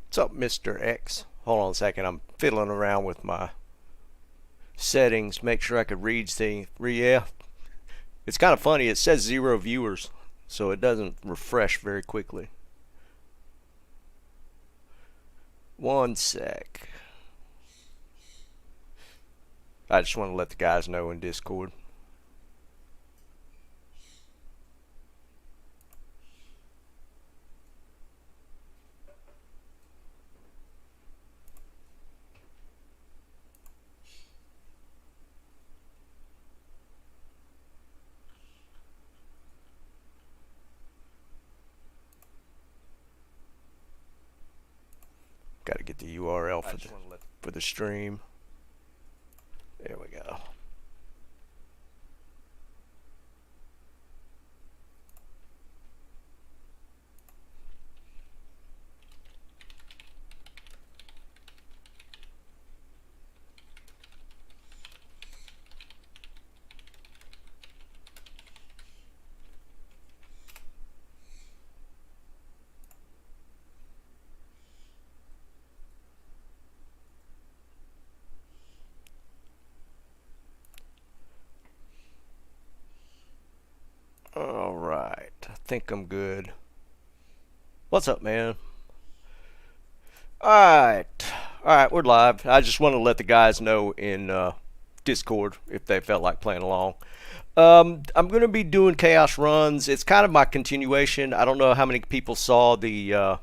What's up, Mr. X? Hold on a second. I'm fiddling around with my settings. Make sure I could read the. Yeah. It's kind of funny. It says 0 viewers, so it doesn't refresh very quickly. One sec. I just want to let the guys know in Discord. Got to get the URL for the stream. There we go. Alright, I think I'm good. What's up, man? Alright, we're live. I just want to let the guys know in Discord if they felt like playing along. I'm going to be doing chaos runs. It's kind of my continuation. I don't know how many people saw the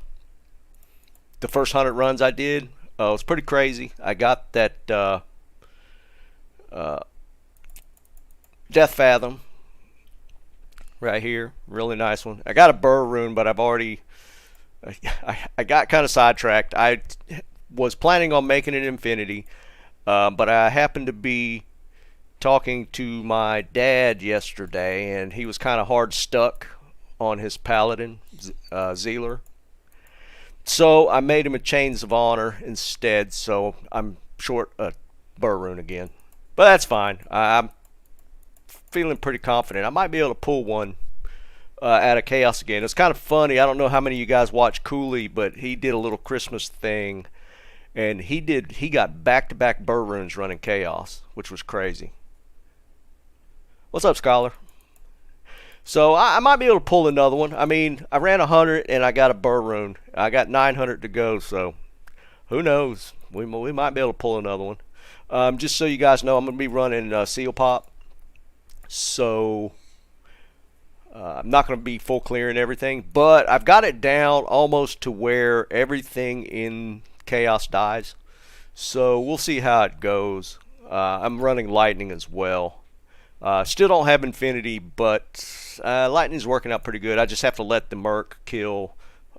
first 100 runs I did. It was pretty crazy. I got that Death Fathom right here, really nice one. I got a Burr Rune, but I've already I got kind of sidetracked. I was planning on making it Infinity, but I happened to be talking to my dad yesterday, and he was kind of hard stuck on his Paladin Zealer. So I made him a Chains of Honor instead, so I'm short a Burr Rune again. But that's fine. I'm feeling pretty confident. I might be able to pull one out of Chaos again. It's kind of funny. I don't know how many of you guys watch Cooley, but he did a little Christmas thing, and he got back-to-back Burr Runes running Chaos, which was crazy. What's up, Scholar? So I might be able to pull another one. I mean, I ran 100 and I got a Burr Rune. I got 900 to go, so who knows? We might be able to pull another one. Just so you guys know, I'm going to be running Seal Pop. So I'm not going to be full clear and everything, but I've got it down almost to where everything in Chaos dies. So we'll see how it goes. I'm running Lightning as well. Still don't have Infinity, but Lightning's working out pretty good. I just have to let the Merc kill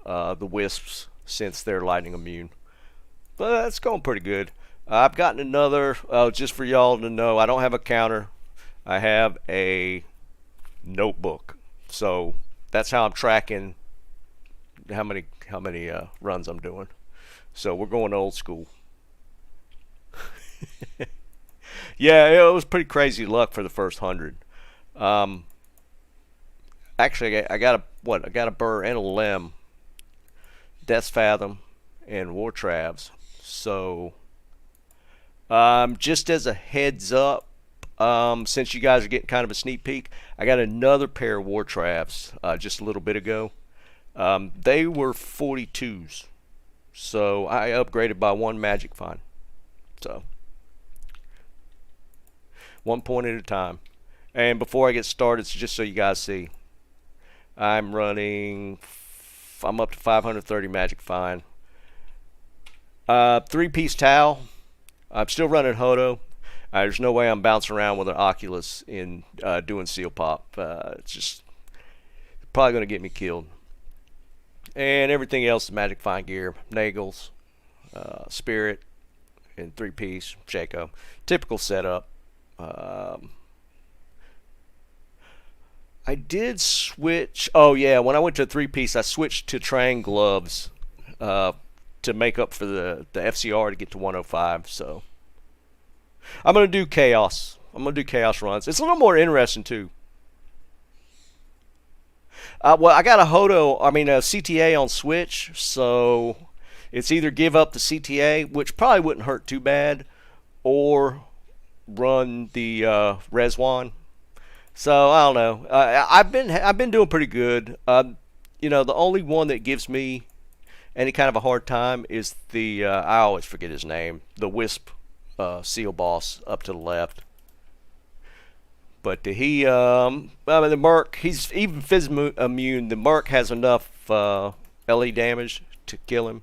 the Wisps since they're Lightning immune. But it's going pretty good. I've gotten another, just for y'all to know, I don't have a counter. I have a notebook, so that's how I'm tracking how many runs I'm doing. So we're going old school. Yeah, it was pretty crazy luck for the first 100. Actually, I got a Burr and a Lem, Death's Fathom, and War Travs. So just as a heads up, since you guys are getting kind of a sneak peek, I got another pair of War Travs just a little bit ago. They were 42s, so I upgraded by 1 Magic Find. So 1 point at a time. And before I get started, just so you guys see, I'm up to 530 Magic Find. 3-piece towel. I'm still running Hodo. There's no way I'm bouncing around with an Oculus in doing Seal Pop. It's just probably going to get me killed. And everything else is Magic Find gear. Nagels, Spirit, and 3-piece, Shaco. Typical setup. I did switch. Oh, yeah, when I went to a 3-piece, I switched to Trang gloves to make up for the FCR to get to 105, so I'm going to do Chaos. I'm going to do Chaos runs. It's a little more interesting, too. Well, I got a CTA on Switch, so It's either give up the CTA, which probably wouldn't hurt too bad, or run the Reswan. So I don't know. I've been doing pretty good. The only one that gives me any kind of a hard time is the I always forget his name. The Wisp seal boss up to the left. But the Merc, he's even phys immune. The Merc has enough LE damage to kill him,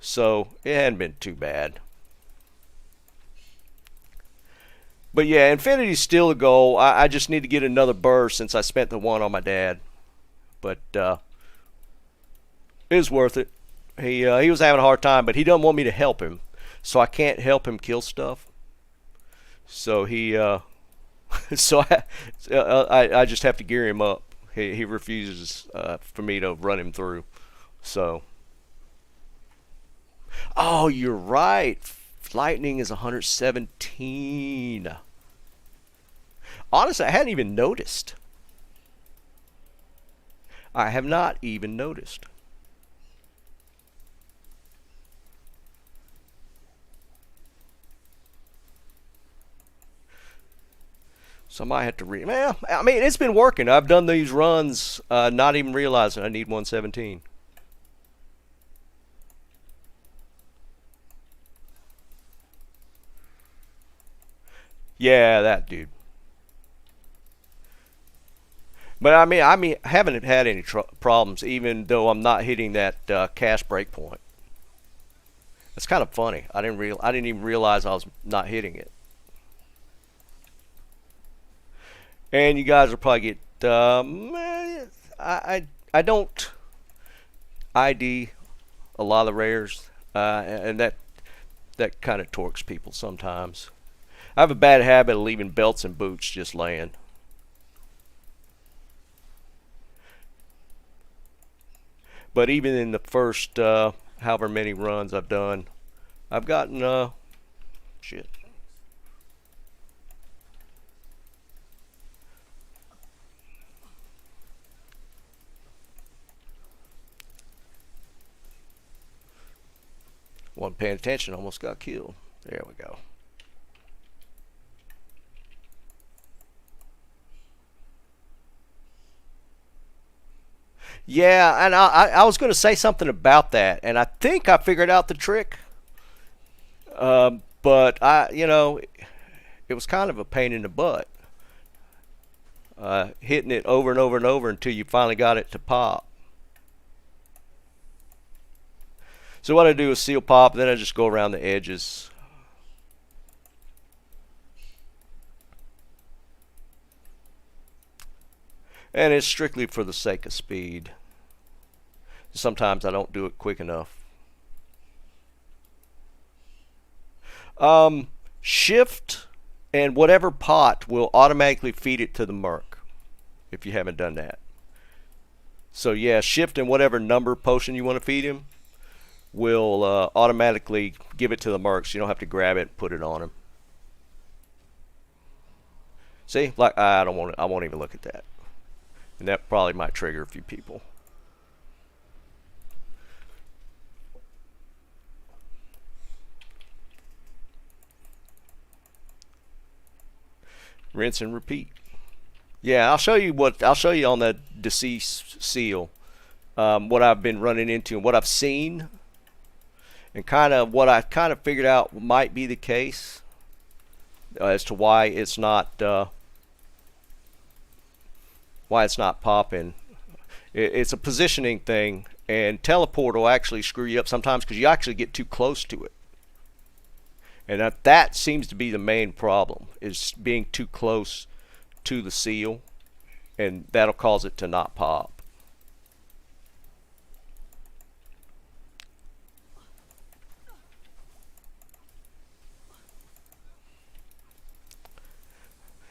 so it hadn't been too bad. But yeah, Infinity's still a goal. I just need to get another burst since I spent the one on my dad. But it was worth it. He was having a hard time, but he doesn't want me to help him, so I can't help him kill stuff. So I just have to gear him up. He refuses for me to run him through. So. Oh, you're right. Lightning is 117. Honestly, I hadn't even noticed. I have not even noticed. So I might have to well, I mean, it's been working. I've done these runs not even realizing I need 117. Yeah, that dude. But I mean, I haven't had any problems, even though I'm not hitting that cast breakpoint. It's kind of funny. I didn't even realize I was not hitting it. And you guys will probably get. I don't ID a lot of the rares, and that kind of torques people sometimes. I have a bad habit of leaving belts and boots just laying. But even in the first however many runs I've done, I've gotten shit. Wasn't paying attention, almost got killed. There we go. Yeah, and I was going to say something about that, and I think I figured out the trick. But it was kind of a pain in the butt. Hitting it over and over and over until you finally got it to pop. So what I do is seal pop, then I just go around the edges. And it's strictly for the sake of speed. Sometimes I don't do it quick enough. Shift and whatever pot will automatically feed it to the Merc if you haven't done that. So yeah, shift and whatever number potion you want to feed him will automatically give it to the Merc, so you don't have to grab it and put it on him. See, like I won't even look at that. And that probably might trigger a few people. Rinse and repeat. Yeah, I'll show you on the deceased seal what I've been running into and what I've seen, and kind of what I kind of figured out might be the case as to why it's not popping. It's a positioning thing, and teleport will actually screw you up sometimes because you actually get too close to it. And that seems to be the main problem, is being too close to the seal, and that'll cause it to not pop.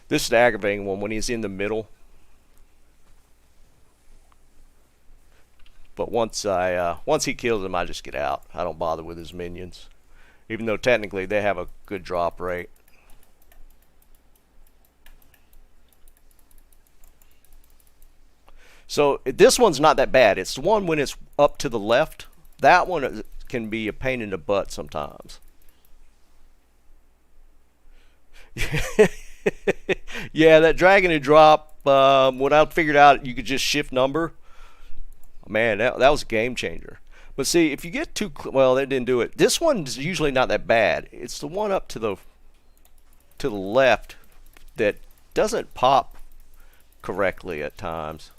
This is the aggravating one when he's in the middle. But once he kills him, I just get out. I don't bother with his minions, even though technically they have a good drop rate. So this one's not that bad. It's the one when it's up to the left. That one can be a pain in the butt sometimes. Yeah, that drag and drop, when I figured out you could just shift number, man, that was a game changer. But see, if you get too well, that didn't do it. This one's usually not that bad. It's the one up to the left that doesn't pop correctly at times.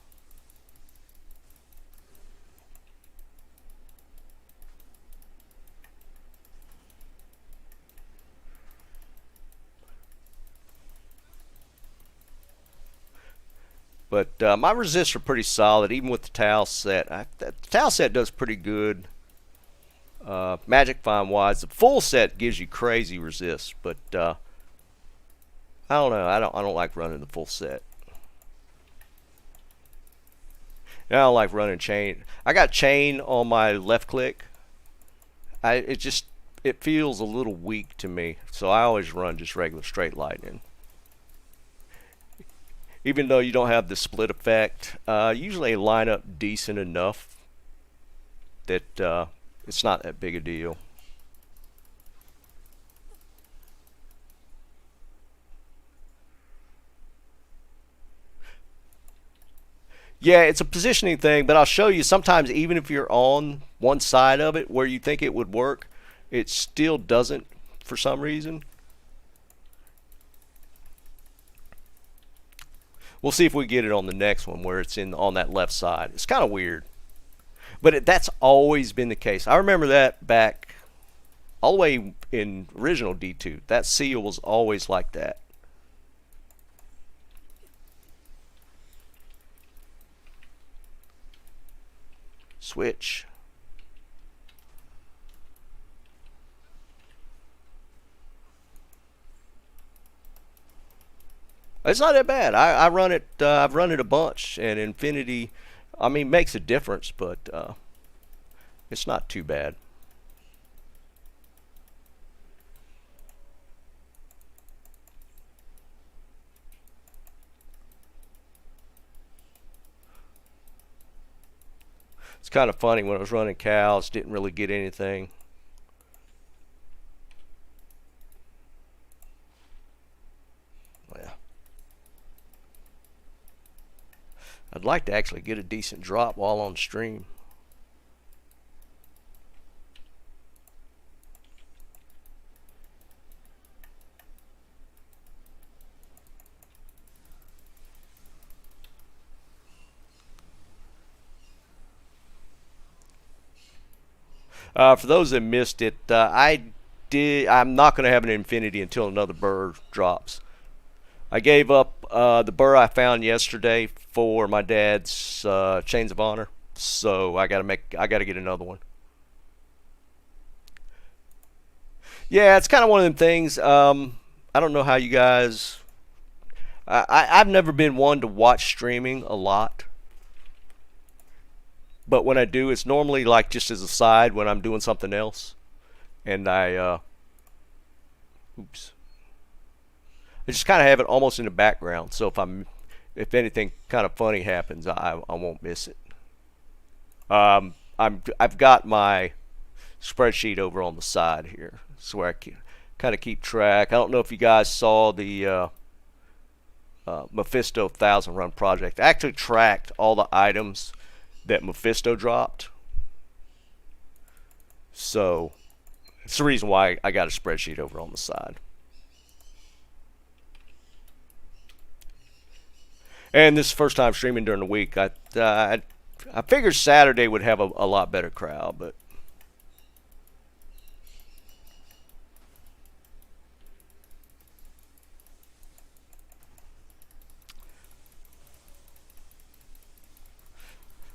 But my resists are pretty solid, even with the towel set. The towel set does pretty good, magic find wise. The full set gives you crazy resist, but I don't know. I don't like running the full set. And I don't like running chain. I got chain on my left click. It feels a little weak to me, so I always run just regular straight lightning. Even though you don't have the split effect, usually they line up decent enough that it's not that big a deal. Yeah, it's a positioning thing, but I'll show you sometimes even if you're on one side of it where you think it would work, it still doesn't for some reason. We'll see if we get it on the next one where it's on that left side. It's kind of weird. But that's always been the case. I remember that back all the way in original D2. That seal was always like that. Switch. It's not that bad. I run it. I've run it a bunch, and Infinity, I mean, makes a difference, but it's not too bad. It's kind of funny when I was running cows, didn't really get anything. I'd like to actually get a decent drop while on stream. For those that missed it, I'm not going to have an Infinity until another burr drops. I gave up the burr I found yesterday for my dad's Chains of Honor, so I got to get another one. Yeah, it's kind of one of them things. I don't know how you guys. I've never been one to watch streaming a lot, but when I do, it's normally like just as a side when I'm doing something else, and I just kind of have it almost in the background. So if anything kind of funny happens, I won't miss it. I've got my spreadsheet over on the side here, so where I kind of keep track. I don't know if you guys saw the Mephisto 1000 Run project. I actually tracked all the items that Mephisto dropped. So it's the reason why I got a spreadsheet over on the side. And this is the first time streaming during the week. I figured Saturday would have a lot better crowd, but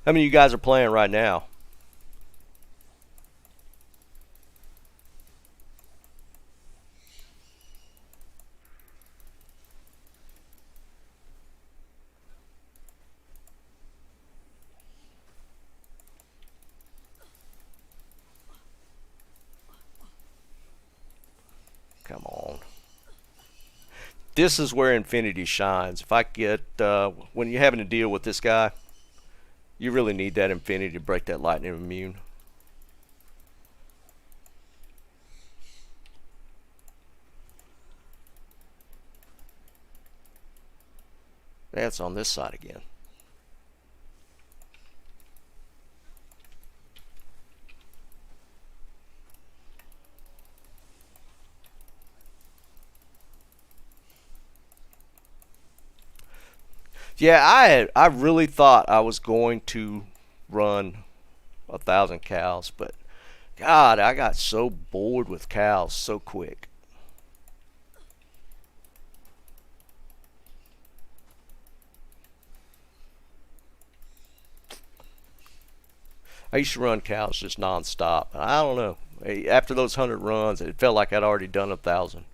how many of you guys are playing right now? Come on. This is where Infinity shines. If I get, when you're having to deal with this guy, you really need that Infinity to break that lightning immune. That's on this side again. Yeah, I really thought I was going to run 1,000 cows, but God, I got so bored with cows so quick. I used to run cows just nonstop. I don't know. After those 100 runs, it felt like I'd already done 1,000.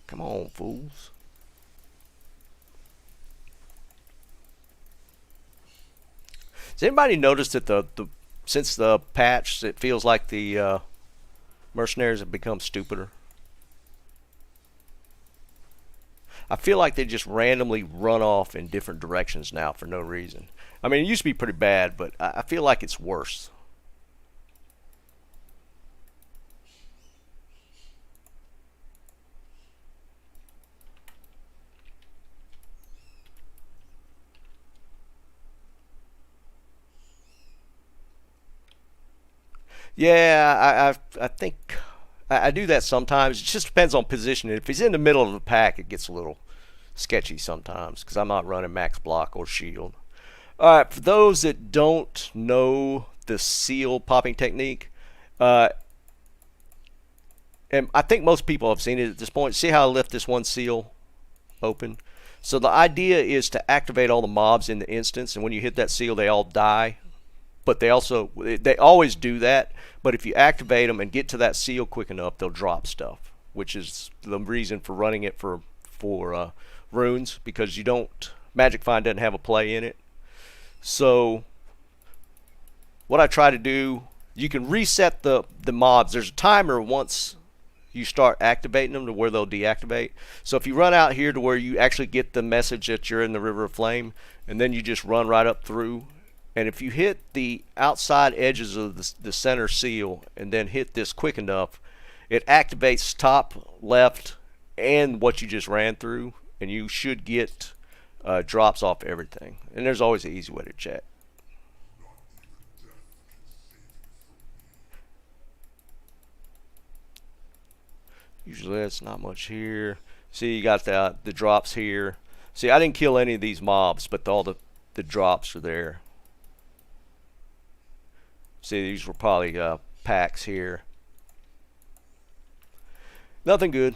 Come on, fools. Has anybody noticed that the since the patch, it feels like the mercenaries have become stupider? I feel like they just randomly run off in different directions now for no reason. I mean, it used to be pretty bad, but I feel like it's worse. Yeah, I think I do that sometimes. It just depends on position. If he's in the middle of the pack, it gets a little sketchy sometimes because I'm not running max block or shield. All right, for those that don't know the seal popping technique, uh, and I think most people have seen it at this point. See how I left this one seal open? So the idea is to activate all the mobs in the instance, and when you hit that seal, they all die. But they always do that. But if you activate them and get to that seal quick enough, they'll drop stuff, which is the reason for running it for runes, because you don't Magic Find doesn't have a play in it. So what I try to do, you can reset the mobs. There's a timer once you start activating them to where they'll deactivate. So if you run out here to where you actually get the message that you're in the River of Flame, and then you just run right up through, and if you hit the outside edges of the center seal and then hit this quick enough, it activates top, left, and what you just ran through, and you should get drops off everything. And there's always an easy way to check. Usually that's not much here. See, you got the drops here. See, I didn't kill any of these mobs, but all the drops are there. See, these were probably packs here. Nothing good.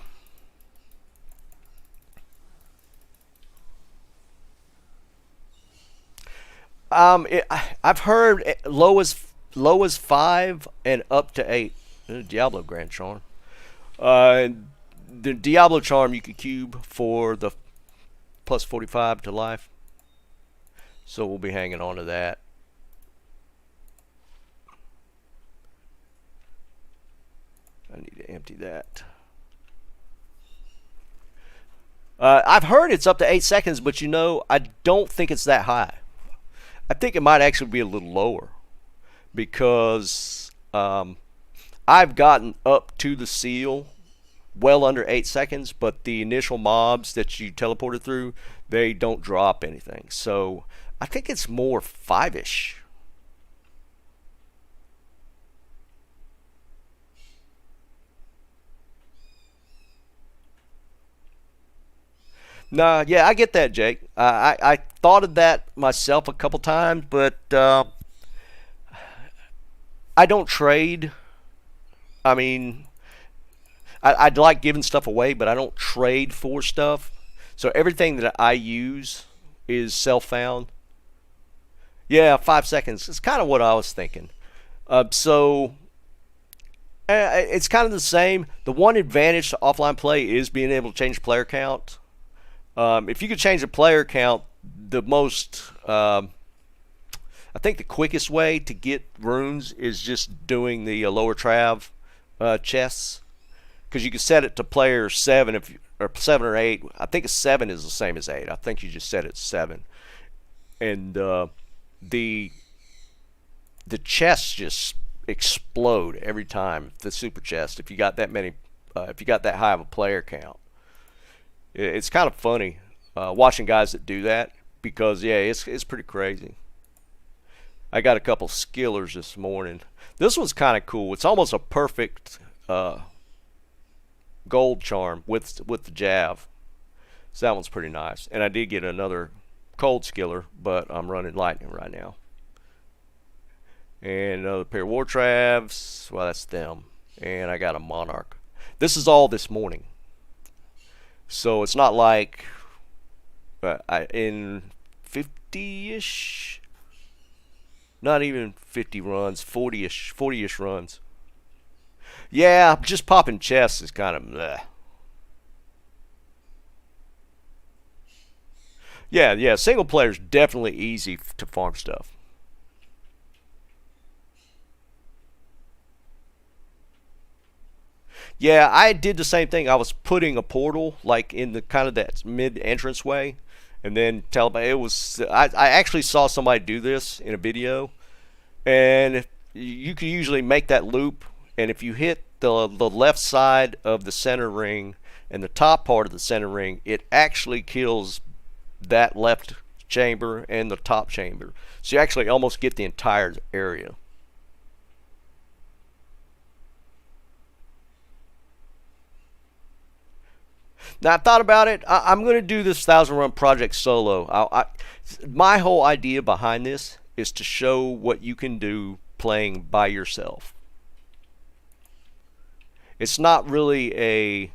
I've heard low as 5 and up to 8. Diablo Grand Charm. Uh, the Diablo Charm you could cube for the plus 45 to life. So we'll be hanging on to that. I need to empty that. I've heard it's up to 8 seconds, but you know, I don't think it's that high. I think it might actually be a little lower because I've gotten up to the seal well under 8 seconds, but the initial mobs that you teleported through, they don't drop anything. So I think it's more 5-ish. Nah, yeah, I get that, Jake. I thought of that myself a couple times, but I don't trade. I mean, I'd like giving stuff away, but I don't trade for stuff. So everything that I use is self-found. Yeah, 5 seconds. It's kind of what I was thinking. So it's kind of the same. The one advantage to offline play is being able to change player count. If you could change the player count, the most, I think the quickest way to get runes is just doing the lower trav chests, because you can set it to player 7 or 7 or 8. I think 7 is the same as 8. I think you just set it 7, and the the chests just explode every time. The super chest, if you got that many, if you got that high of a player count, it's kind of funny watching guys that do that, because yeah, it's pretty crazy. I got a couple skillers this morning. This one's kind of cool. It's almost a perfect gold charm with the jav. So that one's pretty nice. And I did get another cold skiller, but I'm running lightning right now. And another pair of war travs. Well, that's them. And I got a monarch. This is all this morning. So it's not like in 50-ish, not even 50 runs, 40-ish runs. Yeah, just popping chests is kind of bleh. Yeah, single player is definitely easy to farm stuff. Yeah, I did the same thing. I was putting a portal like in the kind of that mid entrance way, and then it was. I actually saw somebody do this in a video, and you can usually make that loop, and if you hit the left side of the center ring and the top part of the center ring, it actually kills that left chamber and the top chamber. So you actually almost get the entire area. Now I thought about it. I'm going to do this 1,000 run project solo. My whole idea behind this is to show what you can do playing by yourself. It's not really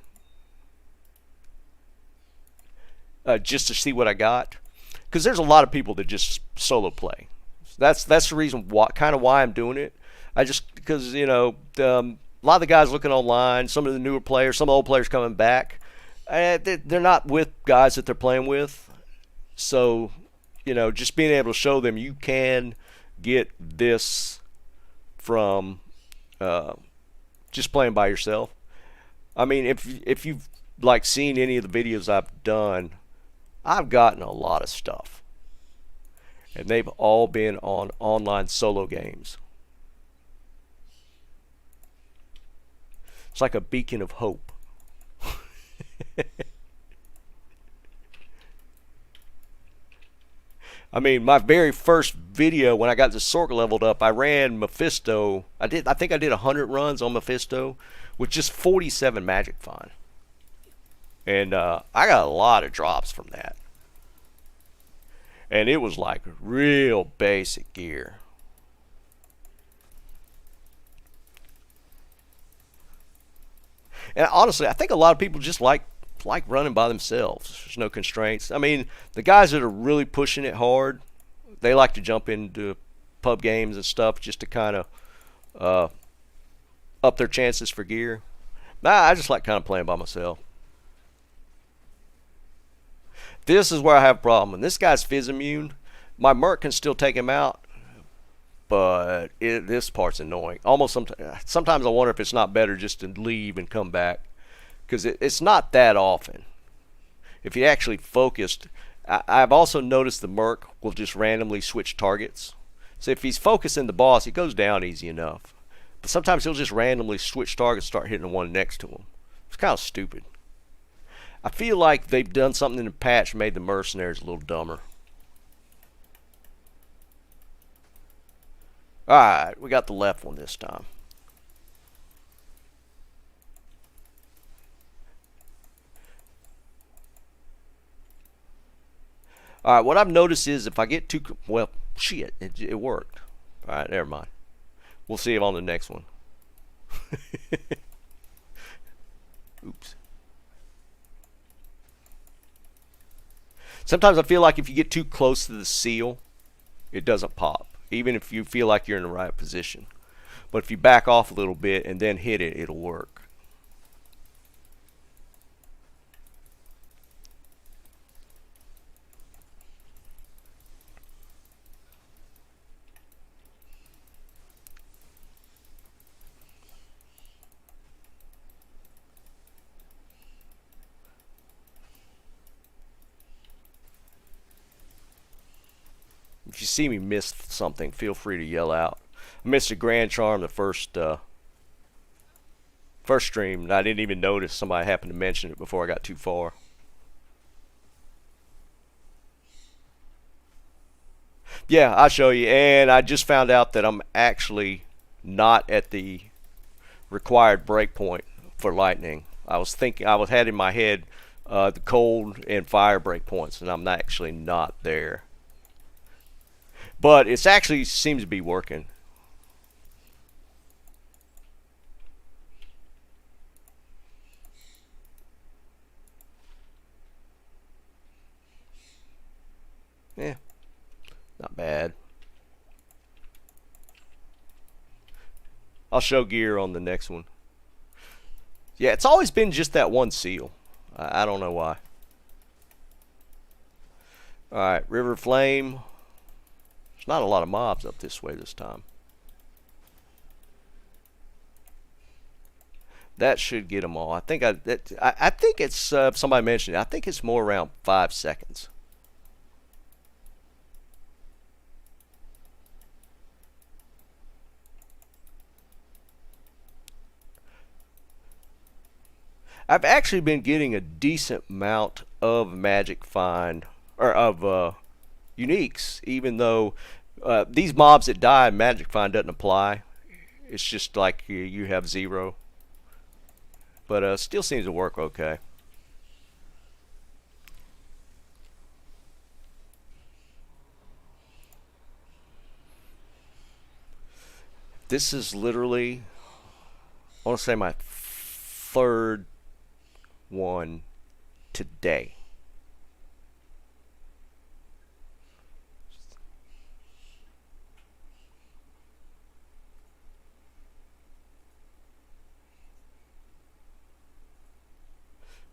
just to see what I got, because there's a lot of people that just solo play. That's the reason why, kind of why I'm doing it. I just because a lot of the guys looking online, some of the newer players, some of the old players coming back, they're not with guys that they're playing with. So just being able to show them you can get this from just playing by yourself. I mean, if you've like seen any of the videos I've done, I've gotten a lot of stuff, and they've all been on online solo games. It's like a beacon of hope. I mean, my very first video when I got the Sork leveled up, I ran Mephisto. I think I did 100 runs on Mephisto with just 47 magic fine. And I got a lot of drops from that. And it was like real basic gear. And honestly, I think a lot of people just like running by themselves. There's no constraints. I mean, the guys that are really pushing it hard, they like to jump into pub games and stuff just to kind of up their chances for gear. I just like kind of playing by myself. This is where I have a problem. And this guy's fizz immune. My Merc can still take him out, but this part's annoying. Sometimes I wonder if it's not better just to leave and come back, because it's not that often. If you actually focused, I've also noticed the Merc will just randomly switch targets. So if he's focusing the boss, he goes down easy enough. But sometimes he'll just randomly switch targets, start hitting the one next to him. It's kind of stupid. I feel like they've done something in the patch, made the mercenaries a little dumber. Alright, we got the left one this time. Alright, what I've noticed is if I get too... Well, shit, it worked. Alright, never mind. We'll see it on the next one. Oops. Sometimes I feel like if you get too close to the seal, it doesn't pop, even if you feel like you're in the right position. But if you back off a little bit and then hit it, it'll work. If you see me miss something, feel free to yell out. I missed a Grand Charm the first stream, and I didn't even notice somebody happened to mention it before I got too far. Yeah, I'll show you. And I just found out that I'm actually not at the required breakpoint for lightning. I was had in my head the cold and fire breakpoints, and I'm actually not there. But it's actually seems to be working. Yeah, not bad. I'll show gear on the next one. Yeah, it's always been just that one seal. I don't know why. Alright, River Flame. There's not a lot of mobs up this way this time. That should get them all. I think I think it's somebody mentioned it. I think it's more around 5 seconds. I've actually been getting a decent amount of magic find or of uniques, even though these mobs that die, magic find doesn't apply. It's just like you have 0, but still seems to work okay. This is literally, I want to say, my third one today.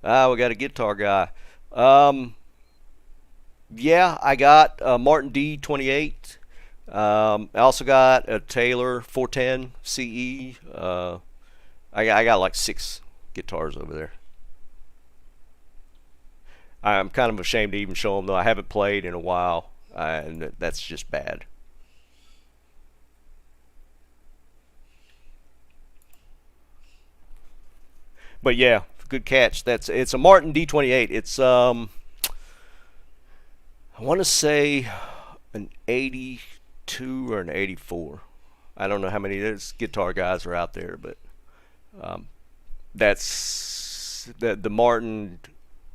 We got a guitar guy. Yeah, I got Martin D28. I also got a Taylor 410 CE. I got like 6 guitars over there. I'm kind of ashamed to even show them, though. I haven't played in a while, and that's just bad. But yeah, good catch. It's a Martin D28. It's I want to say an 82 or an 84. I don't know how many guitar guys are out there, but that's the Martin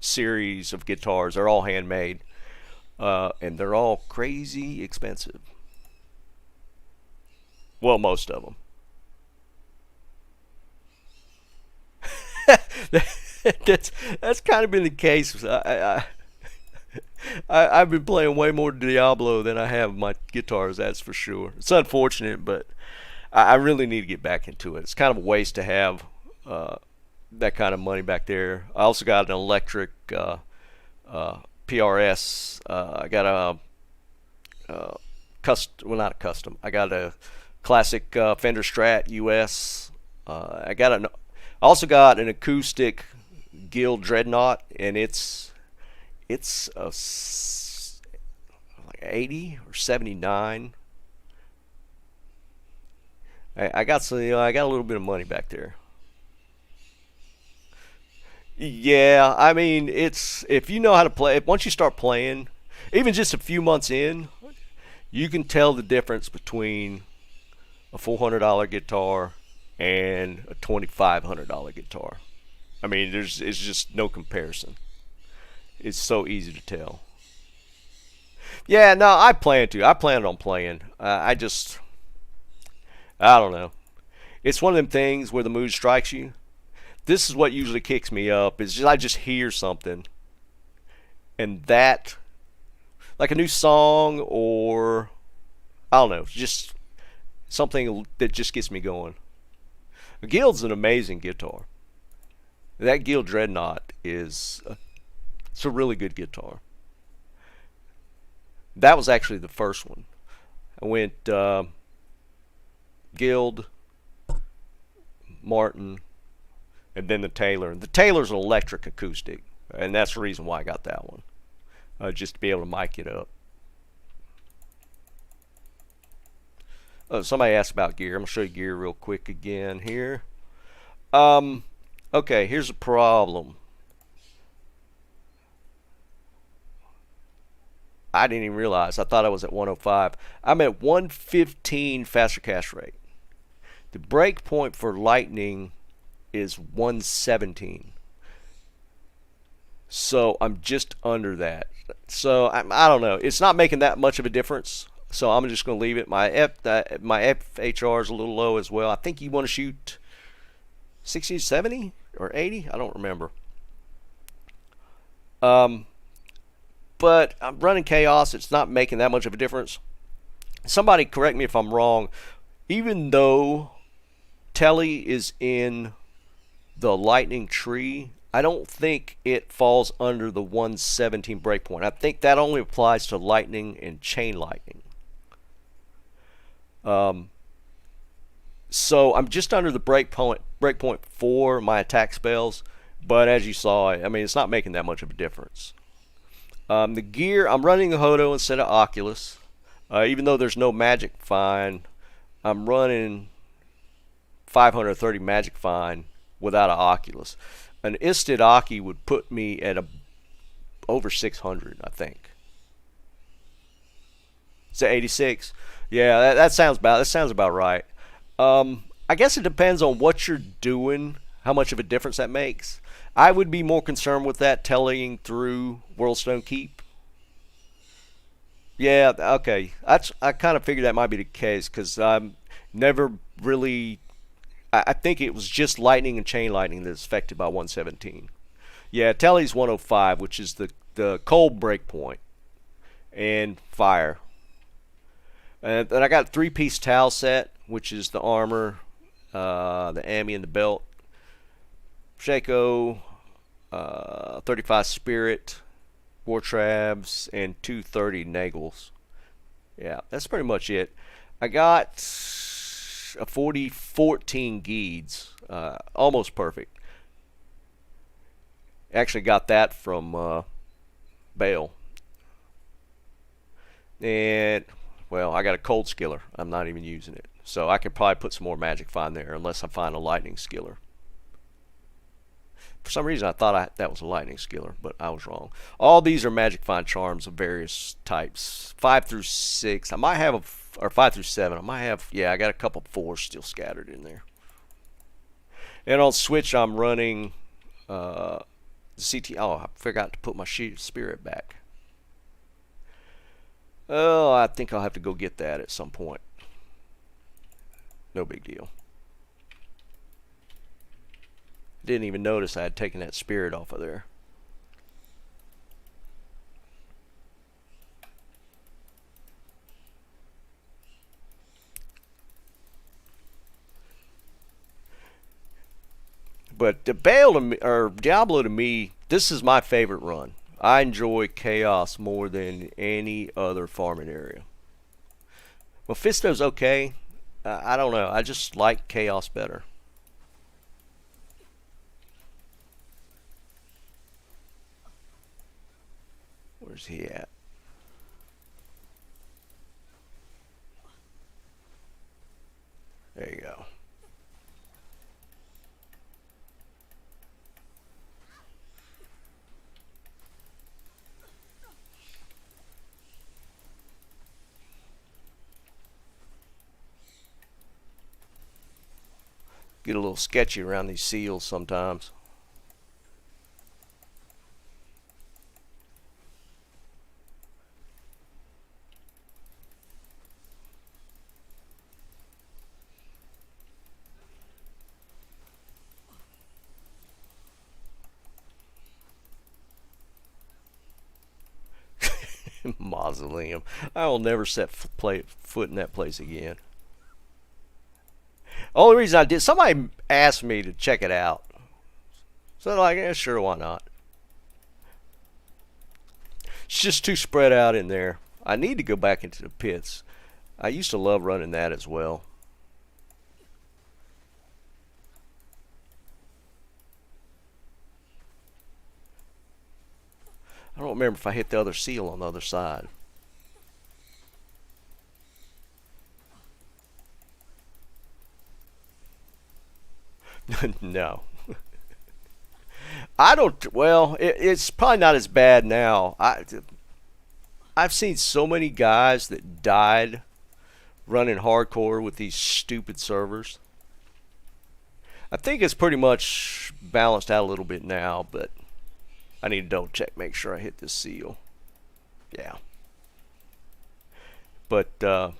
series of guitars are all handmade, and they're all crazy expensive. Well, most of them. that's kind of been the case. I've been playing way more Diablo than I have my guitars. That's for sure. It's unfortunate, but I really need to get back into it. It's kind of a waste to have that kind of money back there. I also got an electric PRS. I got well, not a custom. I got a classic Fender Strat US. I also got an acoustic Guild Dreadnought, and it's like 80 or 79. I got some, I got a little bit of money back there. Yeah, I mean, it's if you know how to play, once you start playing, even just a few months in, you can tell the difference between a $400 guitar and a $2,500 guitar. I mean, it's just no comparison. It's so easy to tell. Yeah, no, I plan on playing. I don't know. It's one of them things where the mood strikes you. This is what usually kicks me up. Is just I just hear something, and that, like a new song or I don't know, just something that just gets me going. The Guild's an amazing guitar. That Guild Dreadnought it's a really good guitar. That was actually the first one. I went Guild, Martin, and then the Taylor. The Taylor's an electric acoustic, and that's the reason why I got that one, just to be able to mic it up. Oh, somebody asked about gear. I'm gonna show you gear real quick again here. Okay, here's a problem. I didn't even realize. I thought I was at 105. I'm at 115 faster cast rate. The breakpoint for lightning is 117. So I'm just under that. So I don't know. It's not making that much of a difference. So I'm just going to leave it. My FHR is a little low as well. I think you want to shoot 60, 70 or 80. I don't remember. But I'm running chaos. It's not making that much of a difference. Somebody correct me if I'm wrong. Even though Telly is in the lightning tree, I don't think it falls under the 117 breakpoint. I think that only applies to lightning and chain lightning. So I'm just under the breakpoint for my attack spells, but as you saw, I mean, it's not making that much of a difference. The gear, I'm running the Hodo instead of Oculus. Even though there's no magic fine, I'm running 530 magic fine without an Oculus. An Istid Aki would put me at over 600, I think. Is that 86? Yeah, that sounds about right. I guess it depends on what you're doing, how much of a difference that makes. I would be more concerned with that telling through Worldstone Keep. Yeah, okay. I kind of figured that might be the case because I'm never really. I think it was just lightning and chain lightning that's affected by 117. Yeah, Telly's 105, which is the cold breakpoint, and fire. And then I got a 3-piece towel set, which is the armor, the Ami, and the belt. Shaco, 35 spirit, war trabs, and 230 nagels. Yeah, that's pretty much it. I got a 14 Geeds, almost perfect. Actually got that from Bale. And, well, I got a cold skiller. I'm not even using it. So I could probably put some more magic fine there unless I find a lightning skiller. For some reason I thought that was a lightning skiller, but I was wrong. All these are magic fine charms of various types. 5 through 6. I might have or 5 through 7. I might have, yeah, I got a couple 4s still scattered in there. And on Switch I'm running CT. Oh, I forgot to put my spirit back. Oh, I think I'll have to go get that at some point. No big deal. Didn't even notice I had taken that spirit off of there. But the Bale to me, or Diablo to me, this is my favorite run. I enjoy chaos more than any other farming area. Mephisto's okay. I don't know. I just like chaos better. Where's he at? There you go. Get a little sketchy around these seals sometimes. Mausoleum. I will never set foot in that place again. Only reason I did, somebody asked me to check it out. So like, yeah, sure, why not? It's just too spread out in there. I need to go back into the pits. I used to love running that as well. I don't remember if I hit the other seal on the other side. No. I don't. Well, it's probably not as bad now. I've seen so many guys that died running hardcore with these stupid servers. I think it's pretty much balanced out a little bit now, but I need to double check, make sure I hit this seal. Yeah. But I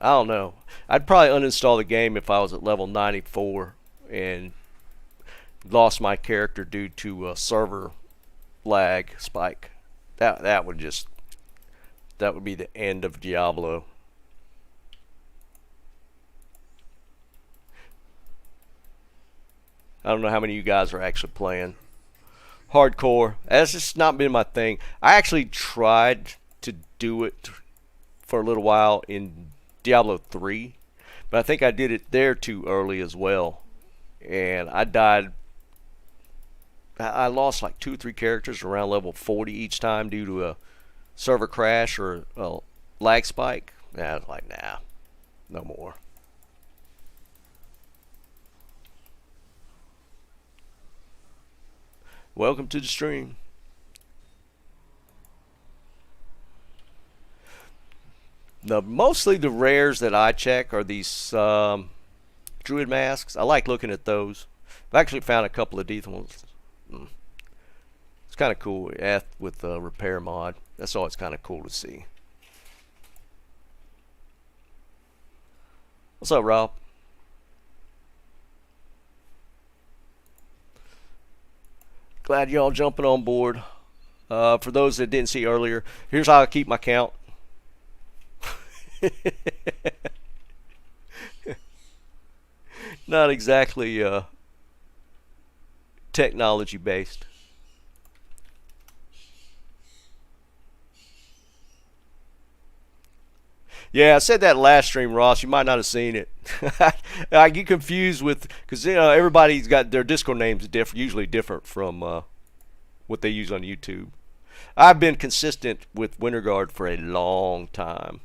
don't know. I'd probably uninstall the game if I was at level 94 and lost my character due to a server lag spike. That would be the end of Diablo. I don't know how many of you guys are actually playing hardcore. That's just not been my thing. I actually tried to do it for a little while in Diablo 3, but I think I did it there too early as well, and I died. I lost like 2 or 3 characters around level 40 each time due to a server crash or a lag spike. And I was like, nah, no more. Welcome to the stream. Mostly the rares that I check are these druid masks. I like looking at those. I've actually found a couple of decent ones. It's kind of cool with the repair mod. That's always kind of cool to see. What's up, Rob? Glad y'all jumping on board. For those that didn't see earlier, here's how I keep my count. Not exactly technology based. Yeah, I said that last stream, Ross. You might not have seen it. I get confused with, because everybody's got their Discord names usually different from what they use on YouTube. I've been consistent with Winterguard for a long time.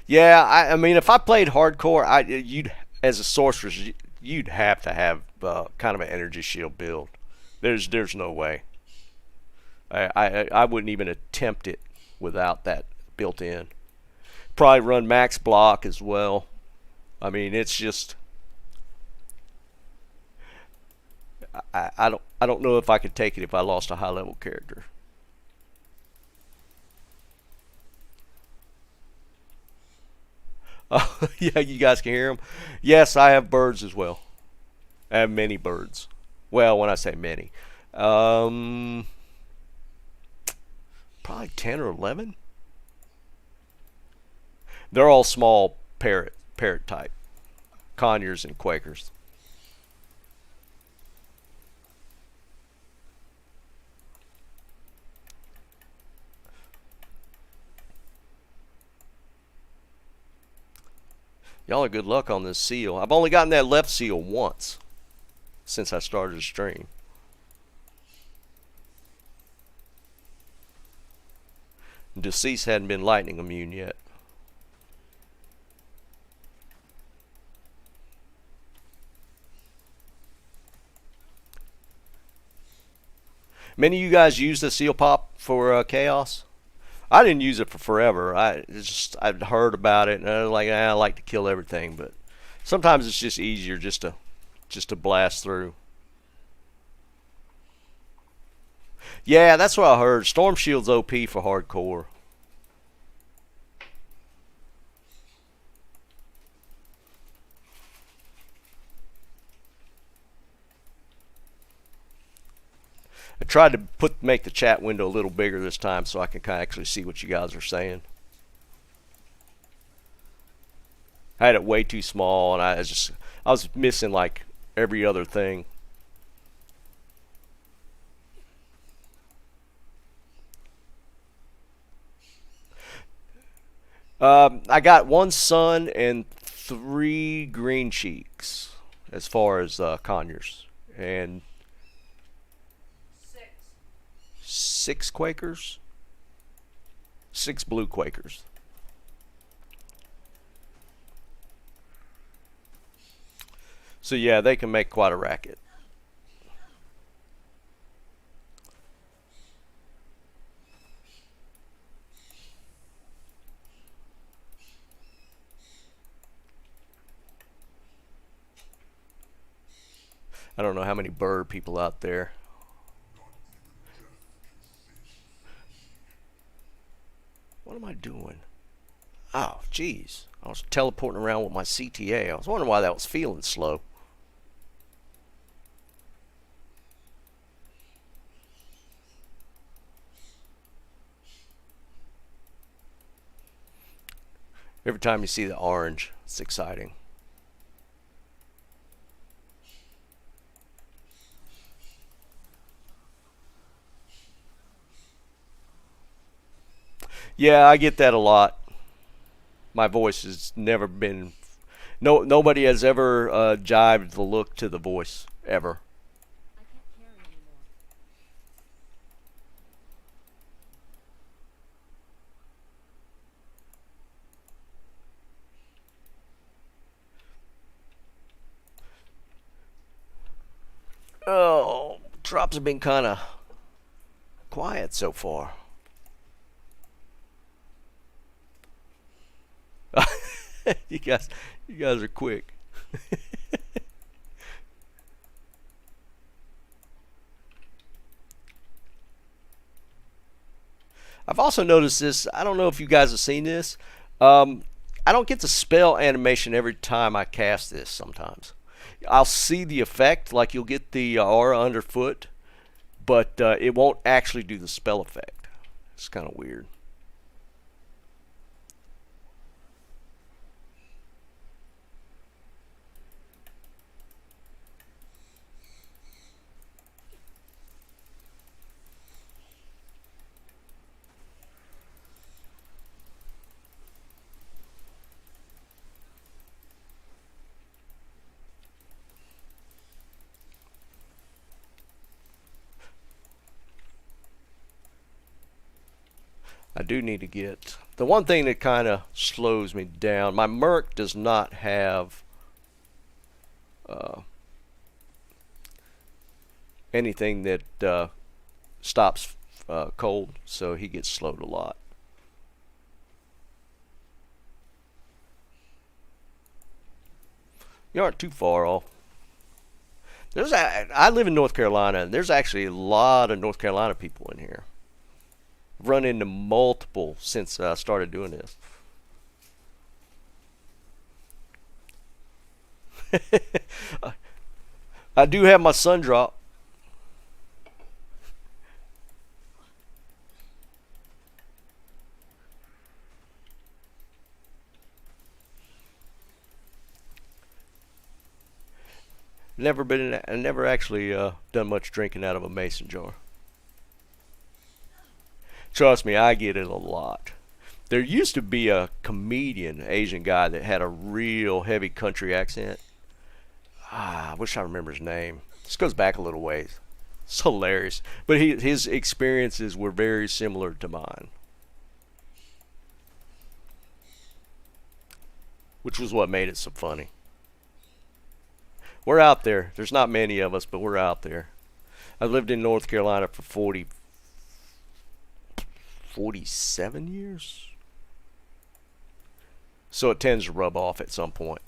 Yeah, I mean, if I played hardcore, you'd as a sorceress, you'd have to have kind of an energy shield build. There's no way. I wouldn't even attempt it without that built in. Probably run max block as well. I mean, it's just I don't know if I could take it if I lost a high level character. Oh, yeah, you guys can hear them. Yes, I have birds as well. I have many birds. Well, when I say many, probably 10 or 11. They're all small parrot type, conures and quakers. Y'all are good luck on this seal. I've only gotten that left seal once since I started the stream. Deceased hadn't been lightning immune yet. Many of you guys use the seal pop for chaos. I didn't use it for forever. I'd heard about it and I was like, I like to kill everything, but sometimes it's just easier just to blast through. Yeah, that's what I heard. Storm Shield's OP for hardcore. I tried to make the chat window a little bigger this time so I can kind of actually see what you guys are saying. I had it way too small and I was missing like every other thing. I got 1 sun and 3 green cheeks as far as conures, and 6 quakers, 6 blue quakers. So yeah, they can make quite a racket. I don't know how many bird people out there. What am I doing? Oh, jeez. I was teleporting around with my CTA. I was wondering why that was feeling slow. Every time you see the orange, it's exciting. Yeah, I get that a lot. My voice has never been. No, nobody has ever jived the look to the voice ever. Oh, drops have been kind of quiet so far. you guys, you guys are quick. I've also noticed this. I don't know if you guys have seen this. Um, I don't get the spell animation every time I cast this. Sometimes I'll see the effect, like you'll get the aura underfoot, but it won't actually do the spell effect. It's kind of weird. I do need to get the one thing that kind of slows me down. My Merc does not have uh, anything that stops cold, so he gets slowed a lot. You aren't too far off. I live in North Carolina, and there's actually a lot of North Carolina people in here. I've run into multiple since I started doing this. I do have my sun drop. Never actually done much drinking out of a mason jar. Trust me, I get it a lot. There used to be a comedian, Asian guy, that had a real heavy country accent. I wish I remember his name. This goes back a little ways. It's hilarious. But his experiences were very similar to mine, which was what made it so funny. We're out there. There's not many of us, but we're out there. I lived in North Carolina for 47 years. So it tends to rub off at some point.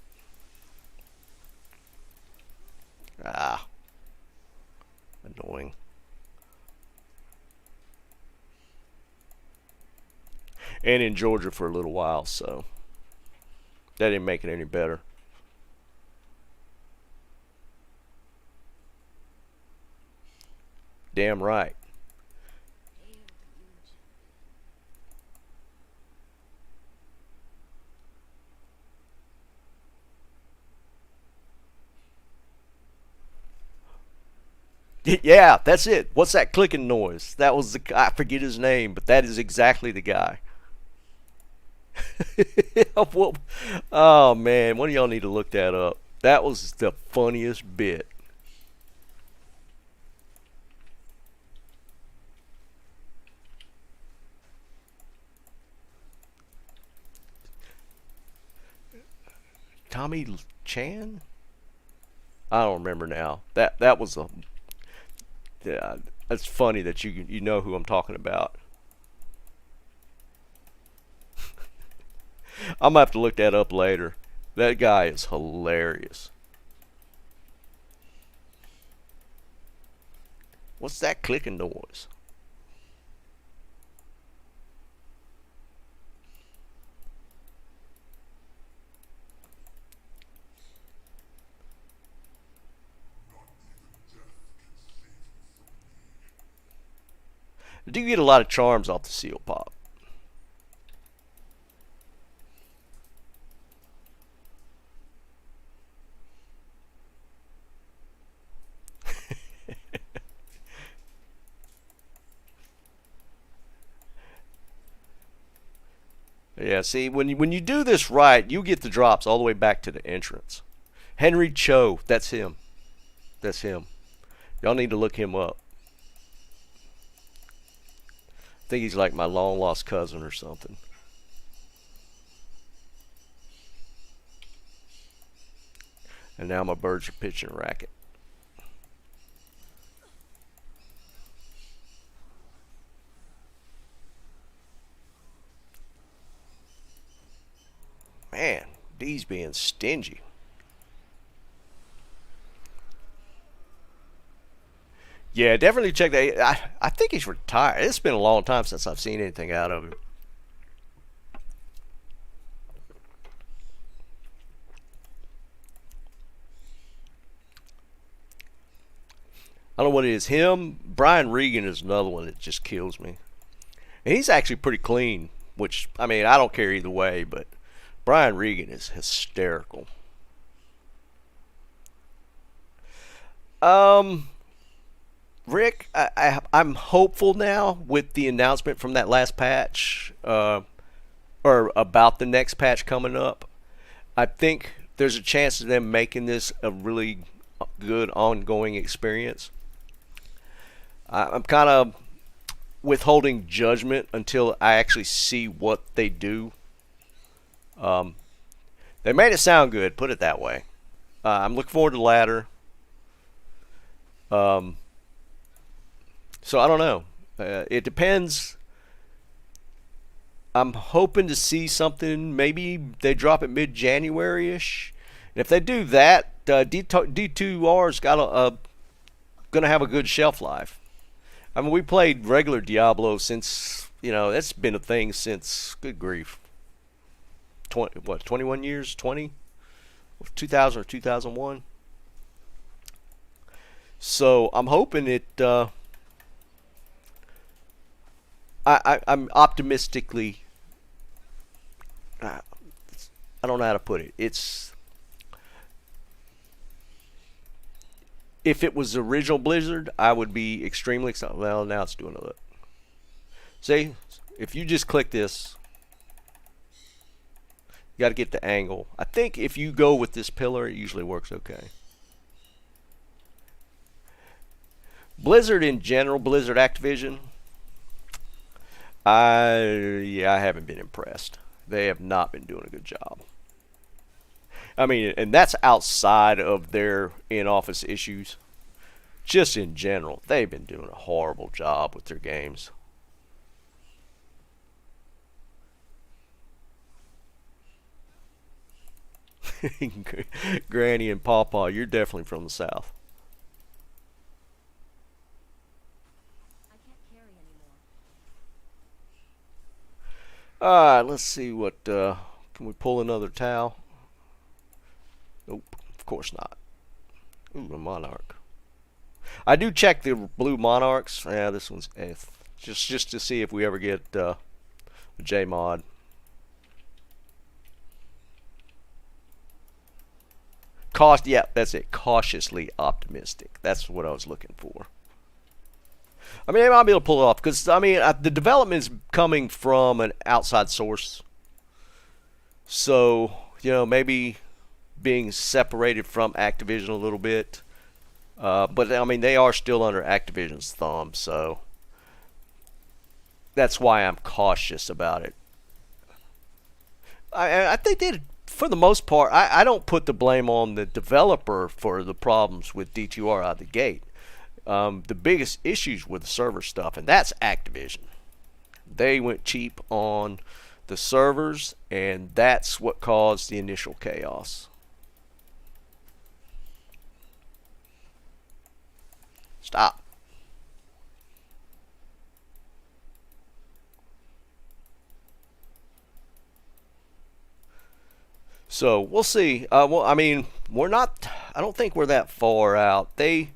Ah, annoying. And in Georgia for a little while, so that didn't make it any better. Damn right. Yeah, that's it. What's that clicking noise? That was I forget his name, but that is exactly the guy. Oh man, one of y'all need to look that up. That was the funniest bit. Tommy Chan? I don't remember now. That was a. Yeah, it's funny that you know who I'm talking about. I'm gonna have to look that up later. That guy is hilarious. What's that clicking noise? I do get a lot of charms off the seal pop. Yeah, see, when you do this right, you get the drops all the way back to the entrance. Henry Cho, that's him. That's him. Y'all need to look him up. I think he's like my long lost cousin or something. And now my birds are pitching a racket. Man, D's being stingy. Yeah, definitely check that. I think he's retired. It's been a long time since I've seen anything out of him. I don't know what it is. Him, Brian Regan is another one that just kills me. And he's actually pretty clean, which, I mean, I don't care either way, but Brian Regan is hysterical. Um, Rick, I'm hopeful now with the announcement from that last patch, or about the next patch coming up. I think there's a chance of them making this a really good ongoing experience. I'm kind of withholding judgment until I actually see what they do. Um, they made it sound good, put it that way. I'm looking forward to the ladder. Um, so I don't know. It depends. I'm hoping to see something. Maybe they drop it mid-January ish. And if they do that, D2R's got gonna have a good shelf life. I mean, we played regular Diablo since, that's been a thing since, good grief, 21 years, 20, 2000 or 2001. So I'm hoping it. I'm optimistically. I don't know how to put it. If it was the original Blizzard, I would be extremely excited. Well, now it's doing it. See, if you just click this, you got to get the angle. I think if you go with this pillar, it usually works okay. Blizzard in general, Blizzard Activision, I haven't been impressed. They have not been doing a good job. I mean, and that's outside of their in-office issues. Just in general, they've been doing a horrible job with their games. Granny and Pawpaw, you're definitely from the South. Alright, let's see what, can we pull another towel? Nope, of course not. Ooh, a Monarch. I do check the blue Monarchs. Yeah, this one's F. Just to see if we ever get a J mod. Yeah, that's it. Cautiously optimistic. That's what I was looking for. I mean, they might be able to pull it off because I mean, the development is coming from an outside source. So maybe being separated from Activision a little bit. But I mean, they are still under Activision's thumb, so that's why I'm cautious about it. I think they did a for the most part, I don't put the blame on the developer for the problems with D2R out of the gate. The biggest issues with the server stuff, and that's Activision. They went cheap on the servers, and that's what caused the initial chaos. Stop. So we'll see. Well, I mean, we're not. I don't think we're that far out. They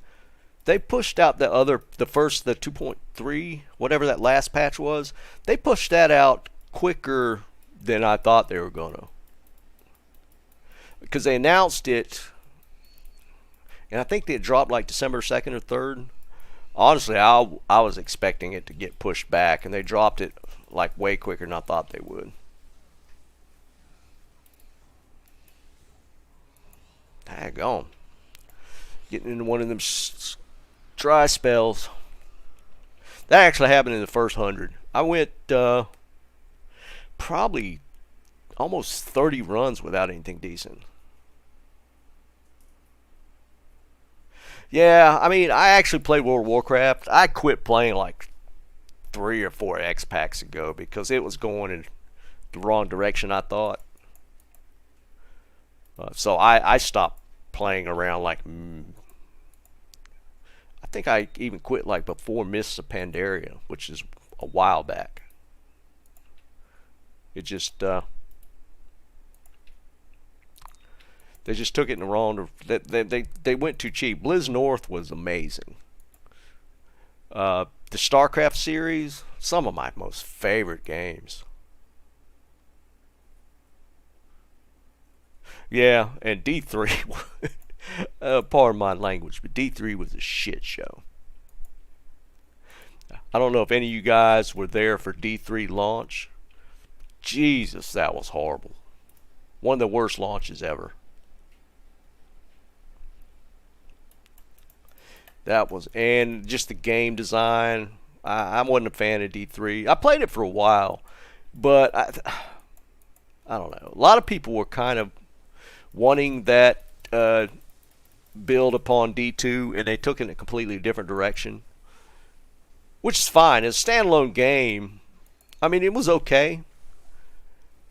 pushed out the 2.3, whatever that last patch was. They pushed that out quicker than I thought they were gonna, because they announced it, and I think they dropped like December 2nd or 3rd. Honestly, I was expecting it to get pushed back, and they dropped it like way quicker than I thought they would. Daggone. Getting into one of them dry spells. That actually happened in the first 100. I went probably almost 30 runs without anything decent. Yeah, I mean, I actually played World of Warcraft. I quit playing like 3 or 4 X packs ago because it was going in the wrong direction, I thought. So I stopped playing around like, I think I even quit like before Mists of Pandaria, which is a while back. It just they just took it in the wrong. They went too cheap. Blizz North was amazing. The StarCraft series, some of my most favorite games. Yeah, and D3, pardon my language, but D3 was a shit show. I don't know if any of you guys were there for D3 launch. Jesus, that was horrible. One of the worst launches ever. That was, and just the game design. I wasn't a fan of D3. I played it for a while, but I don't know. A lot of people were kind of wanting that build upon D2, and they took it in a completely different direction, which is fine. It's a standalone game. I mean, it was okay.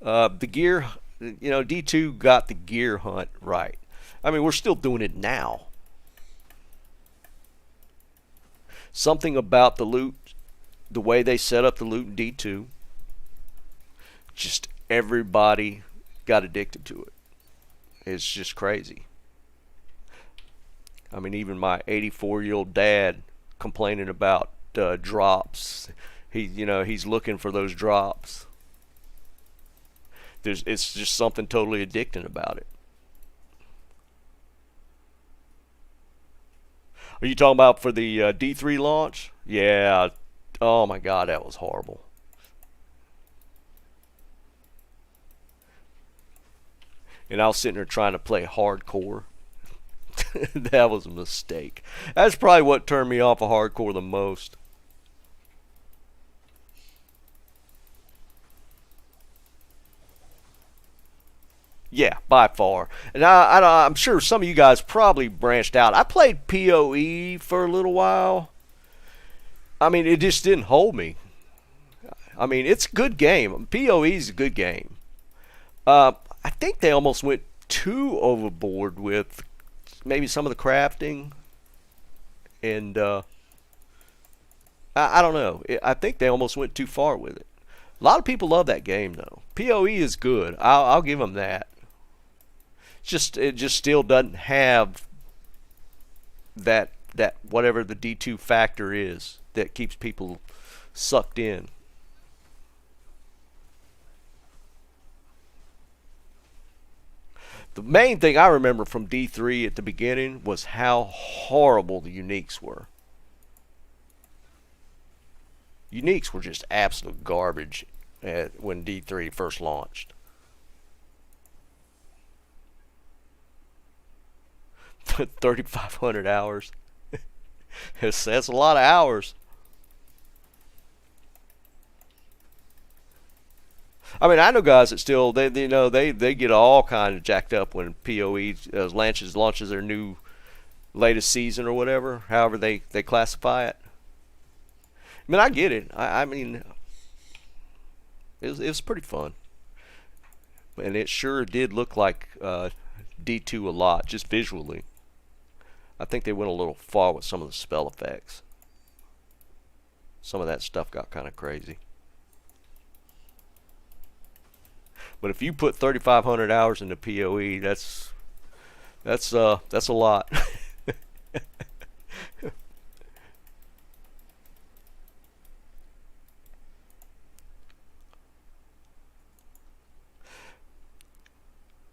The gear, D2 got the gear hunt right. I mean, we're still doing it now. Something about the loot, the way they set up the loot in D2, just everybody got addicted to it. It's just crazy. I mean, even my 84-year-old dad complaining about drops. He's looking for those drops. It's just something totally addicting about it. Are you talking about for the D3 launch? Yeah. Oh my God, that was horrible. And I was sitting there trying to play hardcore. That was a mistake. That's probably what turned me off of hardcore the most. Yeah, by far. And I'm sure some of you guys probably branched out. I played PoE for a little while. I mean, it just didn't hold me. I mean, it's a good game. PoE is a good game. I think they almost went too overboard with maybe some of the crafting. And I don't know. I think they almost went too far with it. A lot of people love that game, though. PoE is good. I'll give them that. It just still doesn't have that whatever the D2 factor is that keeps people sucked in. The main thing I remember from D3 at the beginning was how horrible the uniques were. Uniques were just absolute garbage when D3 first launched. 3,500 hours. That's a lot of hours. I mean, I know guys that still they get all kind of jacked up when PoE launches their new latest season or whatever, however they classify it. I mean, I get it. I mean, it was pretty fun, and it sure did look like D2 a lot, just visually. I think they went a little far with some of the spell effects. Some of that stuff got kind of crazy. But if you put 3,500 hours into PoE, that's a lot.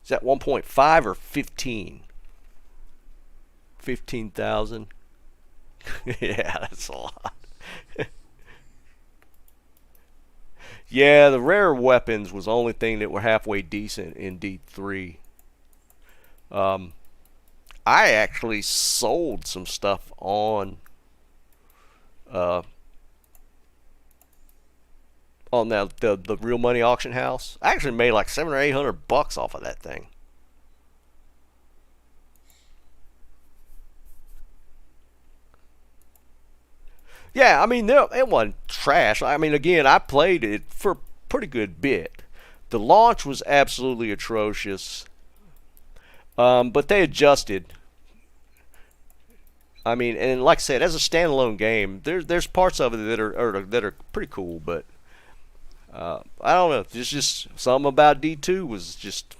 Is that 1.5 or 15? 15,000. Yeah, that's a lot. Yeah, the rare weapons was the only thing that were halfway decent in D3. I actually sold some stuff uh, on the real money auction house. I actually made like $700 or $800 off of that thing. Yeah, I mean, it wasn't trash. I mean, again, I played it for a pretty good bit. The launch was absolutely atrocious, but they adjusted. I mean, and like I said, as a standalone game, there's parts of it that are pretty cool, but I don't know. It's just something about D2 was just,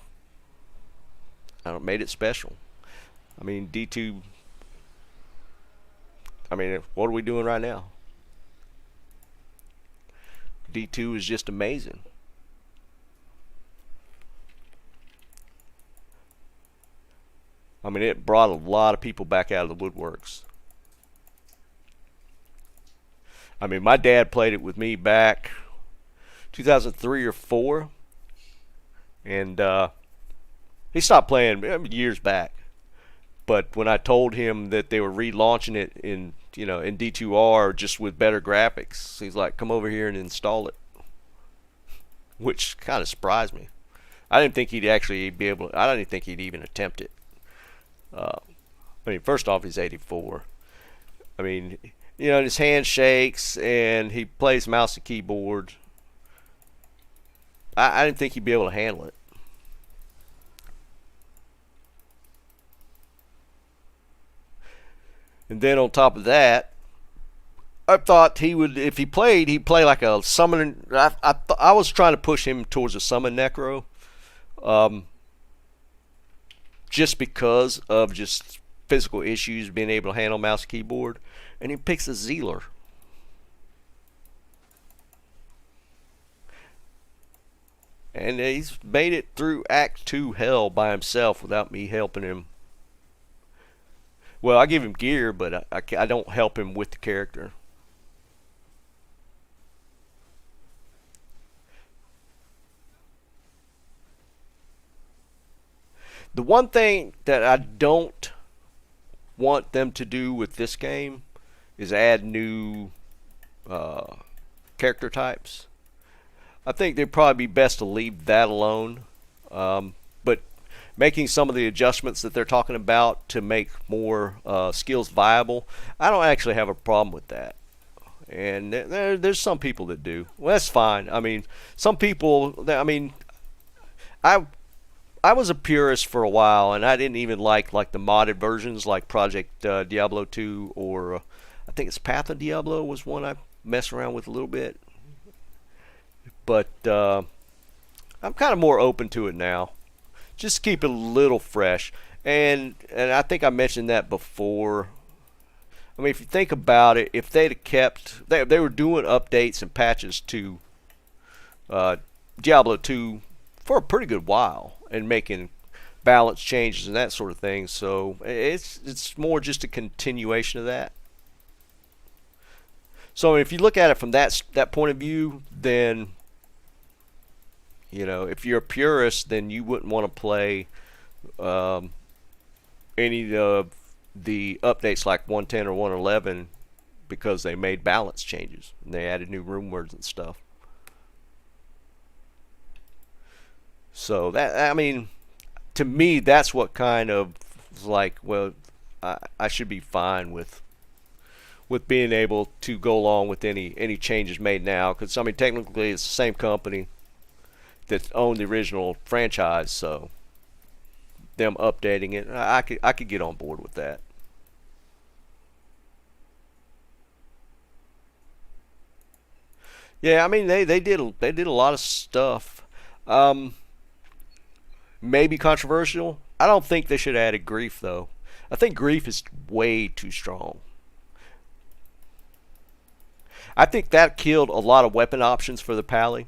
I don't know, made it special. I mean, D2. I mean, what are we doing right now? D2 is just amazing. I mean, it brought a lot of people back out of the woodworks. I mean, my dad played it with me back 2003 or 4, and he stopped playing years back. But when I told him that they were relaunching it in D2R just with better graphics, he's like, "Come over here and install it," which kind of surprised me. I didn't think he'd actually be able. I didn't think he'd even attempt it. I mean, first off, he's 84. I mean, his hand shakes and he plays mouse and keyboard. I didn't think he'd be able to handle it. And then on top of that, I thought he would, if he played, he'd play like a summon. I was trying to push him towards a summon necro, just because of just physical issues, being able to handle mouse and keyboard, and he picks a Zealer. And he's made it through Act 2 hell by himself without me helping him. Well, I give him gear, but I don't help him with the character. The one thing that I don't want them to do with this game is add new character types. I think they'd probably be best to leave that alone. But making some of the adjustments that they're talking about to make more skills viable, I don't actually have a problem with that. And there's some people that do. Well, that's fine. I mean, some people. I mean, I was a purist for a while, and I didn't even like the modded versions, like Project Diablo 2, or I think it's Path of Diablo was one I messed around with a little bit. But I'm kind of more open to it now. Just keep it a little fresh. And I think I mentioned that before. I mean, if you think about it, if they'd have kept, they were doing updates and patches to Diablo 2 for a pretty good while, and making balance changes and that sort of thing. So it's more just a continuation of that. So if you look at it from that point of view, then if you're a purist, then you wouldn't want to play any of the updates like 110 or 111 because they made balance changes and they added new rune words and stuff. So that, I mean, to me, that's what kind of like, well, I should be fine with being able to go along with any changes made now, because I mean, technically, it's the same company that owned the original franchise, so them updating it, I could get on board with that. Yeah, I mean they did a lot of stuff. Um, Maybe controversial. I don't think they should have added grief though. I think grief is way too strong. I think that killed a lot of weapon options for the pally.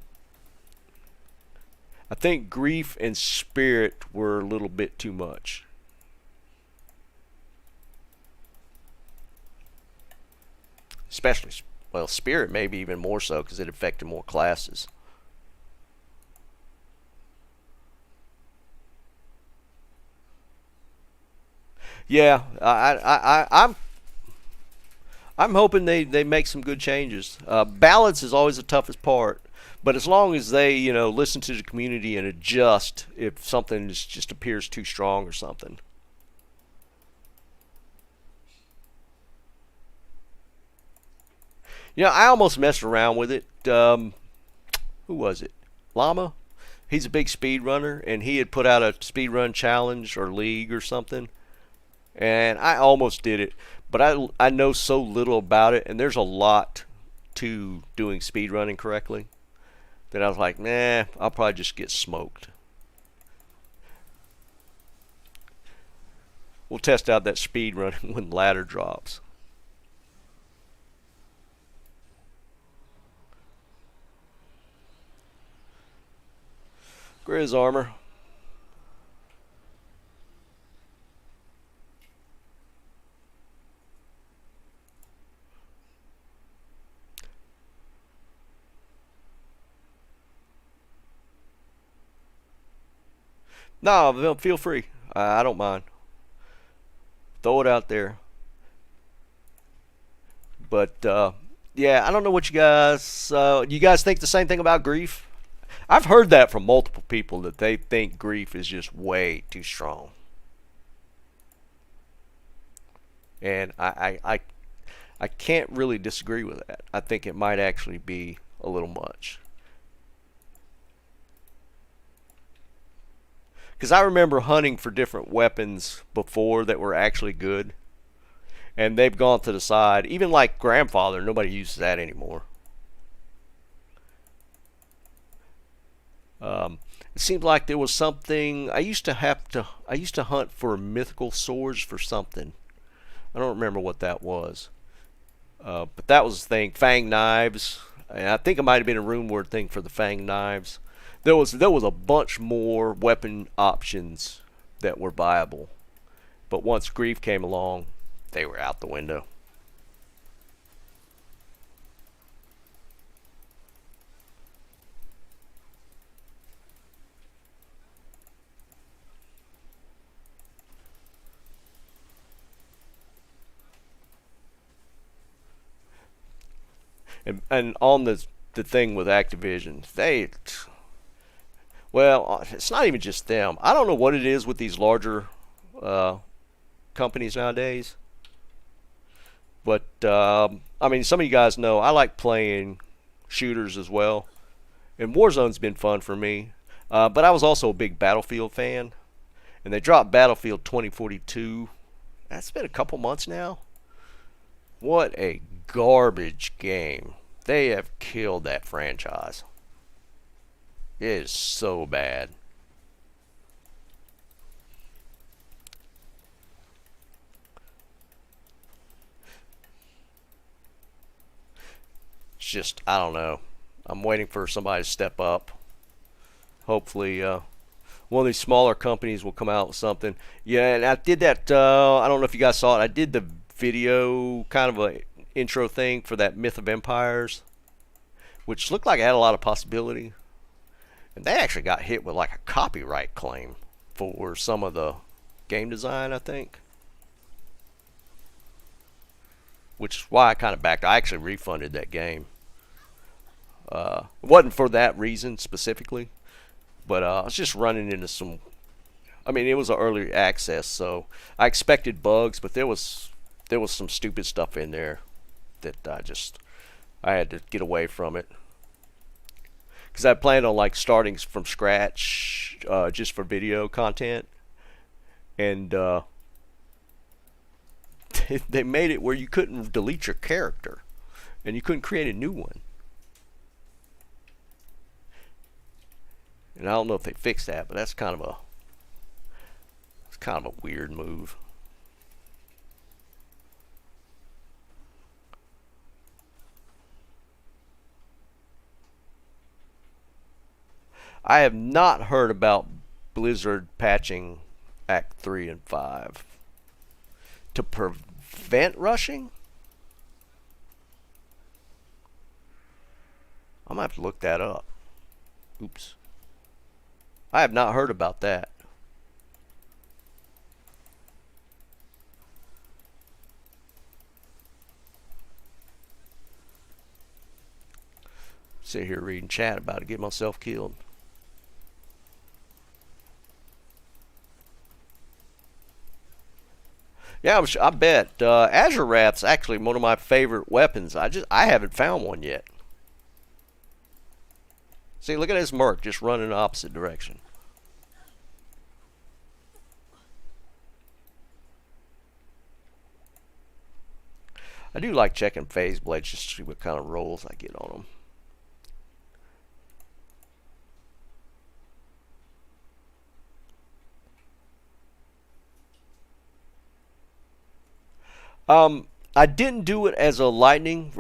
I think grief and spirit were a little bit too much. Especially, well, spirit maybe even more so because it affected more classes. Yeah, I'm hoping they make some good changes. Balance is always the toughest part, but as long as they listen to the community and adjust if something just appears too strong or something. I almost messed around with it. Who was it? Llama. He's a big speed runner, and he had put out a speed run challenge or league or something, and I almost did it, but I know so little about it, and there's a lot to doing speed running correctly that I was like, nah, I'll probably just get smoked. We'll test out that speed running when ladder drops. Grizz armor. No, feel free. I don't mind. Throw it out there. But yeah, I don't know what you guys think the same thing about grief. I've heard that from multiple people that they think grief is just way too strong, and I can't really disagree with that. I think it might actually be a little much. Because I remember hunting for different weapons before that were actually good, and they've gone to the side. Even like grandfather, nobody uses that anymore. It seemed like there was something I used to hunt for mythical swords for something. I don't remember what that was, but that was the thing. Fang knives, and I think it might have been a rune word thing for the fang knives. There was a bunch more weapon options that were viable, but once grief came along, they were out the window. And on the thing with Activision, it's not even just them. I don't know what it is with these larger uh, companies nowadays, but I mean, some of you guys know I like playing shooters as well, and Warzone's been fun for me. But I was also a big Battlefield fan, and they dropped Battlefield 2042. That's been a couple months now. What a garbage game. They have killed that franchise. It is so bad. It's just, I don't know. I'm waiting for somebody to step up. Hopefully, one of these smaller companies will come out with something. Yeah, and I did that. I don't know if you guys saw it. I did the video, kind of a intro thing for that Myth of Empires, which looked like it had a lot of possibility. And they actually got hit with like a copyright claim for some of the game design, I think. Which is why I kind of backed. I actually refunded that game. It wasn't for that reason specifically, But I was just running into some. I mean, it was an early access, so I expected bugs, but there was some stupid stuff in there that I had to get away from it because I planned on like starting from scratch just for video content, and they made it where you couldn't delete your character and you couldn't create a new one. And I don't know if they fixed that, but that's kind of a weird move. I have not heard about Blizzard patching Act 3 and 5 to prevent rushing. I might have to look that up. Oops. I have not heard about that. Sit here reading chat about to get myself killed. Yeah, I bet Azure Wrath's actually one of my favorite weapons. I haven't found one yet. See, look at this merc just running the opposite direction. I do like checking phase blades just to see what kind of rolls I get on them. I didn't do it as a lightning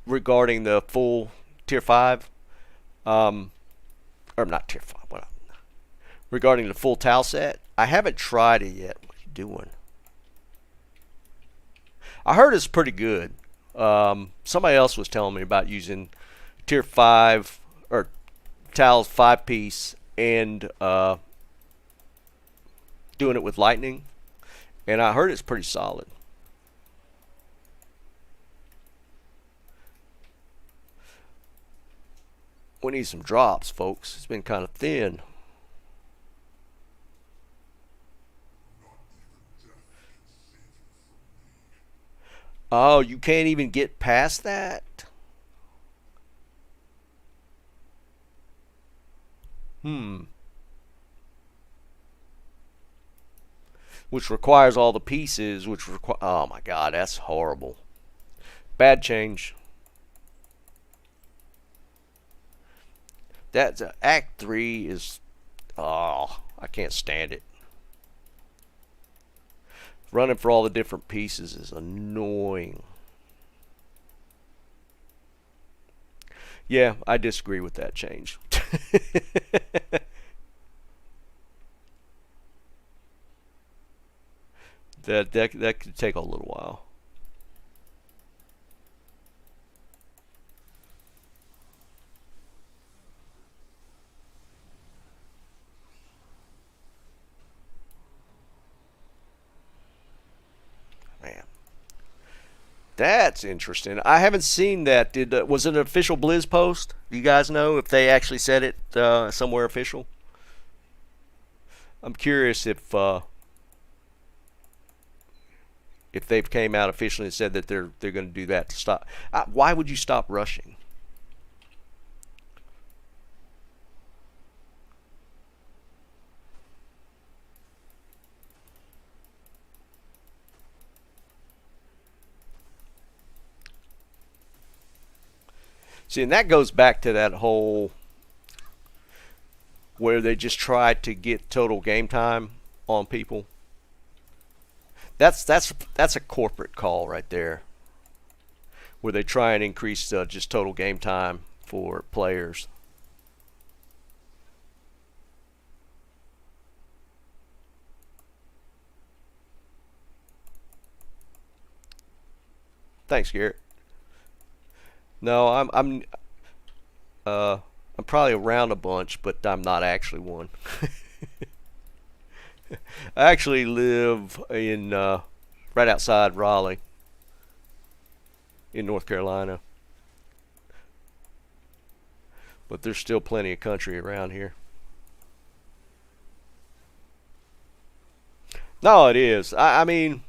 regarding the full tier 5. Or not tier 5. Regarding the full towel set. I haven't tried it yet. What are you doing? I heard it's pretty good. Somebody else was telling me about using tier 5 or towels 5-piece and doing it with lightning. And I heard it's pretty solid. We need some drops, folks. It's been kind of thin. Oh, you can't even get past that? Which requires all the pieces, oh my god, that's horrible. Bad change. That's Act 3 is, oh, I can't stand it. Running for all the different pieces is annoying. Yeah, I disagree with that change. that could take a little while. Man, that's interesting. I haven't seen that. Was it an official Blizz post? Do you guys know if they actually said it somewhere official? I'm curious if they've came out officially and said that they're going to do that to stop. Why would you stop rushing? See, and that goes back to that whole where they just try to get total game time on people. That's a corporate call right there, where they try and increase just total game time for players. Thanks, Garrett. No, I'm probably around a bunch, but I'm not actually one. I actually live in right outside Raleigh in North Carolina, but there's still plenty of country around here. No, it is. I mean,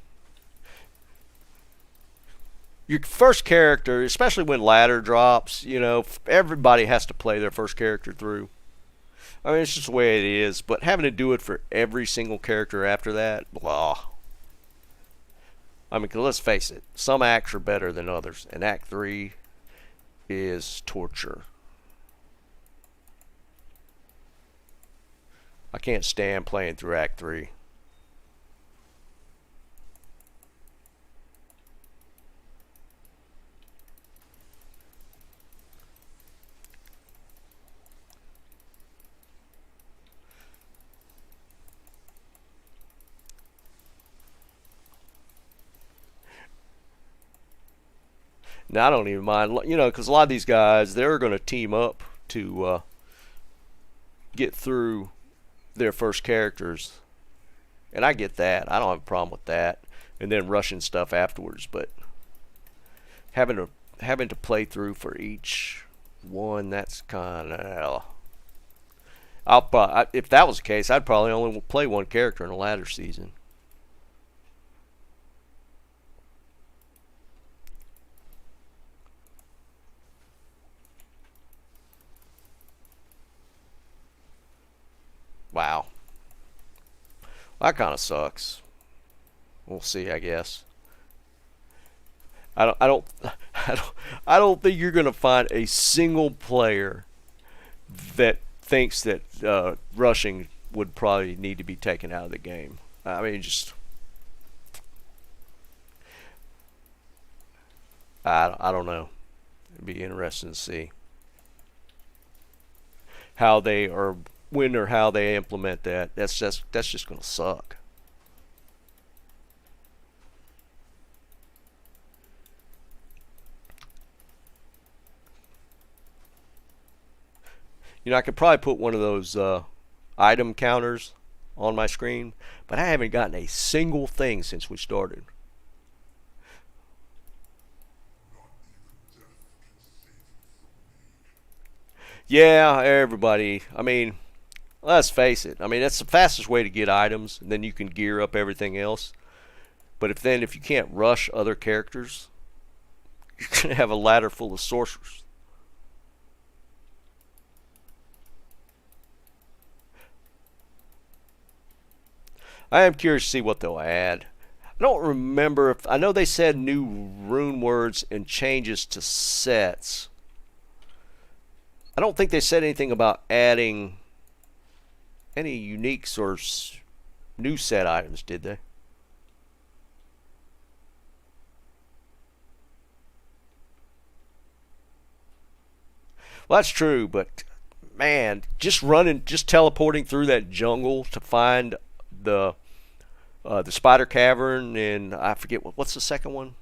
your first character, especially when ladder drops, you know, everybody has to play their first character through. I mean, it's just the way it is. But having to do it for every single character after that, blah. I mean, 'cause let's face it, some acts are better than others, and Act 3 is torture. I can't stand playing through Act 3. Now, I don't even mind, you know, because a lot of these guys, they're going to team up to get through their first characters. And I get that. I don't have a problem with that. And then rushing stuff afterwards. But having to play through for each one, that's kind of... if that was the case, I'd probably only play one character in a ladder season. Wow. That kind of sucks. We'll see, I guess. I don't, I don't, I don't think you're gonna find a single player that thinks that rushing would probably need to be taken out of the game. I mean, just I don't know. It'd be interesting to see how they or when or how they implement that. That's just gonna suck. You know, I could probably put one of those item counters on my screen, but I haven't gotten a single thing since we started. Yeah, everybody. I mean, let's face it. I mean, that's the fastest way to get items, and then you can gear up everything else. But if you can't rush other characters, you're gonna have a ladder full of sorcerers. I am curious to see what they'll add. I don't remember if I know they said new rune words and changes to sets. I don't think they said anything about adding any uniques or new set items, did they? Well, that's true, but man, just teleporting through that jungle to find the the spider cavern, and I forget what's the second one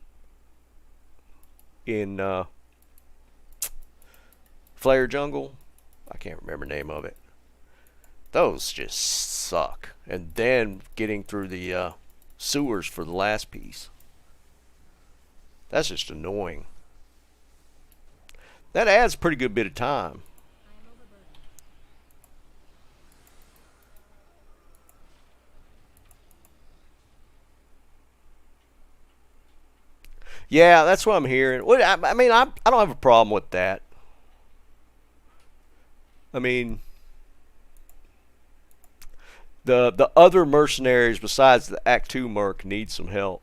in Flare Jungle. I can't remember the name of it. Those just suck. And then getting through the sewers for the last piece. That's just annoying. That adds a pretty good bit of time. Yeah, that's what I'm hearing. Well, I mean, I don't have a problem with that. I mean, the other mercenaries besides the Act 2 merc need some help.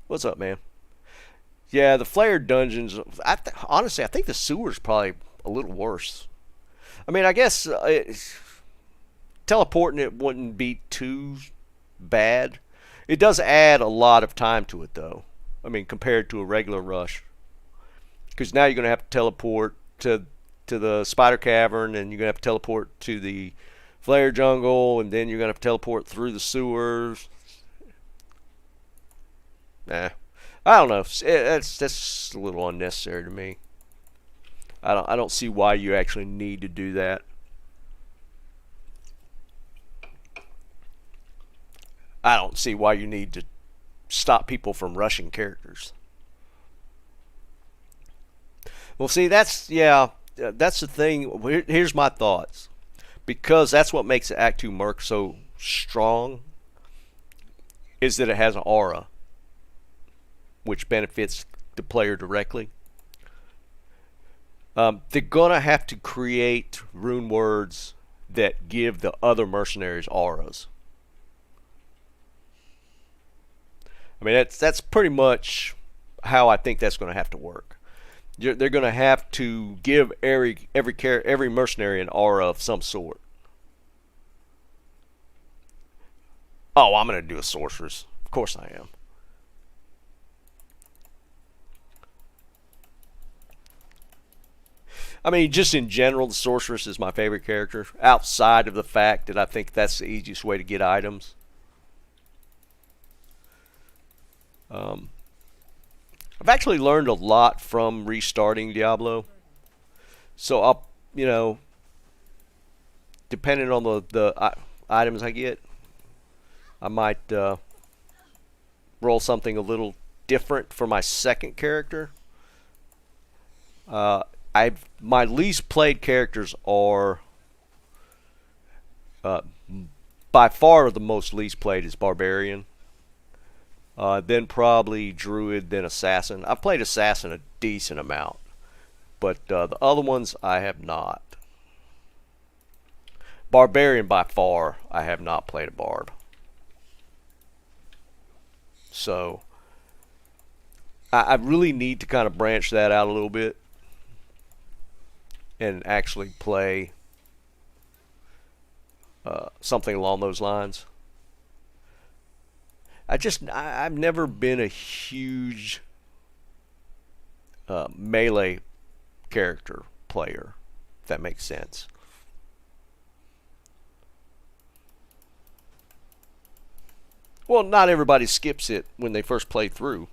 What's up, man? Yeah, the flared dungeons. Honestly, I think the sewer's probably a little worse. I mean, I guess teleporting it wouldn't be too bad. It does add a lot of time to it, though. I mean, compared to a regular rush, because now you're going to have to teleport to the spider cavern, and you're going to have to teleport to the flare jungle, and then you're going to have to teleport through the sewers. Nah, I don't know. That's a little unnecessary to me. I don't see why you actually need to do that. I don't see why you need to stop people from rushing characters. Well, see, that's that's the thing. Here's my thoughts, because that's what makes the Act 2 Merc so strong, is that it has an aura, which benefits the player directly. They're gonna have to create rune words that give the other mercenaries auras. I mean, that's pretty much how I think that's going to have to work. They're going to have to give every mercenary an aura of some sort. Oh, I'm going to do a sorceress. Of course I am. I mean, just in general, the sorceress is my favorite character, outside of the fact that I think that's the easiest way to get items. I've actually learned a lot from restarting Diablo. So I'll, depending on the items I get, I might roll something a little different for my second character. My least played characters are by far the most least played is Barbarian. Then probably Druid, then Assassin. I've played Assassin a decent amount, but the other ones I have not. Barbarian by far, I have not played a Barb. So I really need to kind of branch that out a little bit and actually play something along those lines. I've never been a huge melee character player, if that makes sense. Well, not everybody skips it when they first play through.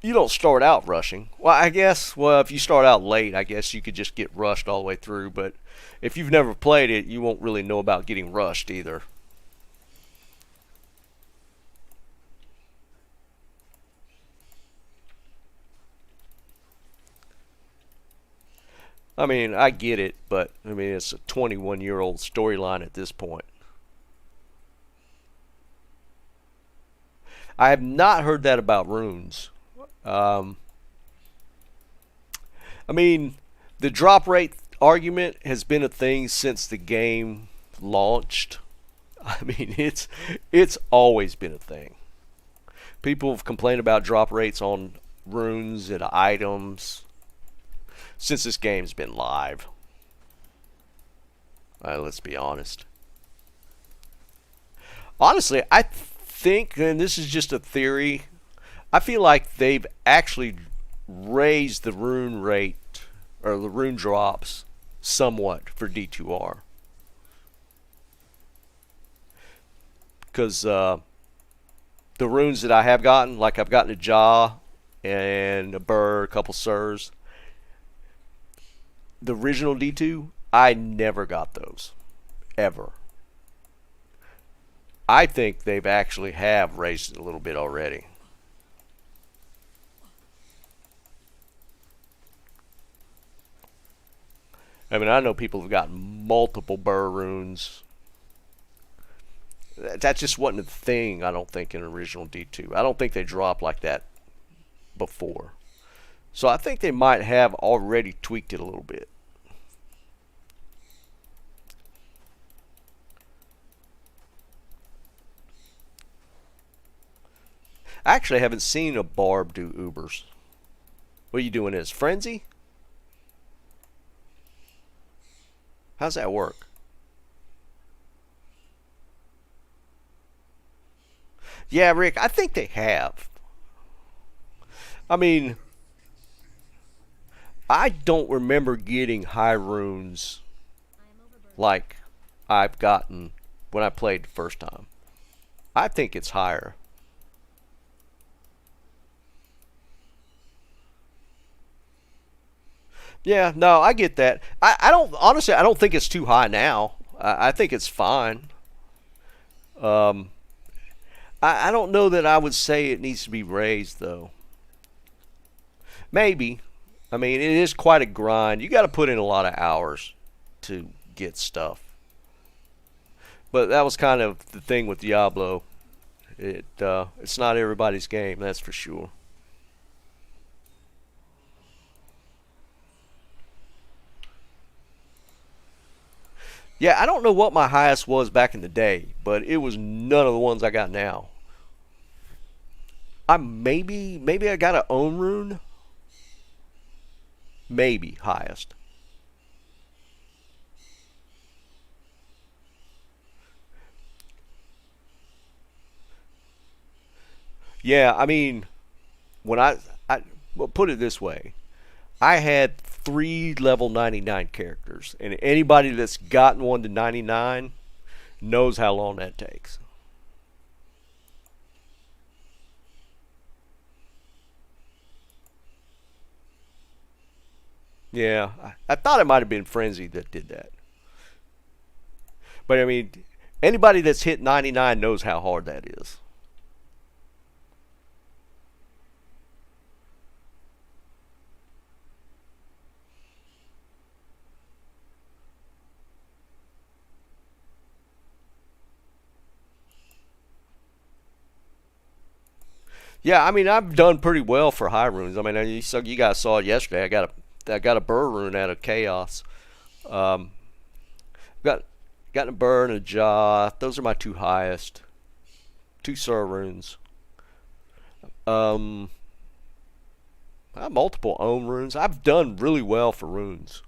You don't start out rushing. Well, if you start out late, I guess you could just get rushed all the way through, but if you've never played it, you won't really know about getting rushed either. I mean, I get it, but I mean, it's a 21-year-old storyline at this point. I have not heard that about runes. I mean, the drop rate argument has been a thing since the game launched. I mean, it's always been a thing. People have complained about drop rates on runes and items since this game's been live. Let's be honest. Honestly, I think, and this is just a theory, I feel like they've actually raised the rune rate, or the rune drops, somewhat for D2R. Because the runes that I have gotten, like I've gotten a Jaw and a Burr, a couple Sirs, the original D2, I never got those. Ever. I think they've actually have raised it a little bit already. I mean, I know people have gotten multiple Burr runes. That just wasn't a thing, I don't think, in original D2. I don't think they dropped like that before. So I think they might have already tweaked it a little bit. I actually haven't seen a Barb do Ubers. What are you doing this? Frenzy? How's that work? Yeah, Rick, I think they have. I mean, I don't remember getting high runes like I've gotten when I played the first time. I think it's higher. Yeah, no, I get that. I don't, honestly, I don't think it's too high now. I think it's fine. Um, I don't know that I would say it needs to be raised though. Maybe. I mean, it is quite a grind. You got to put in a lot of hours to get stuff. But that was kind of the thing with Diablo. It's not everybody's game, that's for sure. Yeah, I don't know what my highest was back in the day, but it was none of the ones I got now. Maybe I got a own rune, maybe highest. Yeah, I mean, when I well, put it this way, I had three level 99 characters, and anybody that's gotten one to 99 knows how long that takes. Yeah, I thought it might have been Frenzy that did that. But I mean, anybody that's hit 99 knows how hard that is. Yeah, I mean, I've done pretty well for high runes. I mean, you guys saw it yesterday. I got a burr rune out of chaos. Um, got got a burr and a jaw. Those are my two highest. Two sur runes. Um, I have multiple own runes. I've done really well for runes.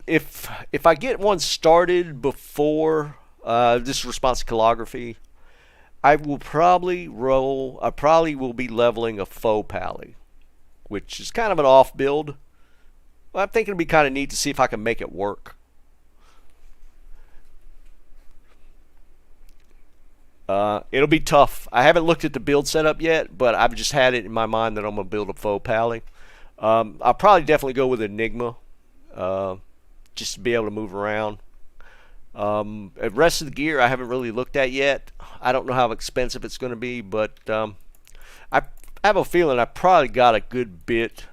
If I get one started before this response calligraphy, I will probably roll. I probably will be leveling a faux pally, which is kind of an off build. I'm thinking it'd be kind of neat to see if I can make it work. It'll be tough. I haven't looked at the build setup yet, but I've just had it in my mind that I'm gonna build a faux pally. I'll probably definitely go with Enigma, uh, just to be able to move around. The rest of the gear I haven't really looked at yet. I don't know how expensive it's going to be, but I have a feeling I probably got a good bit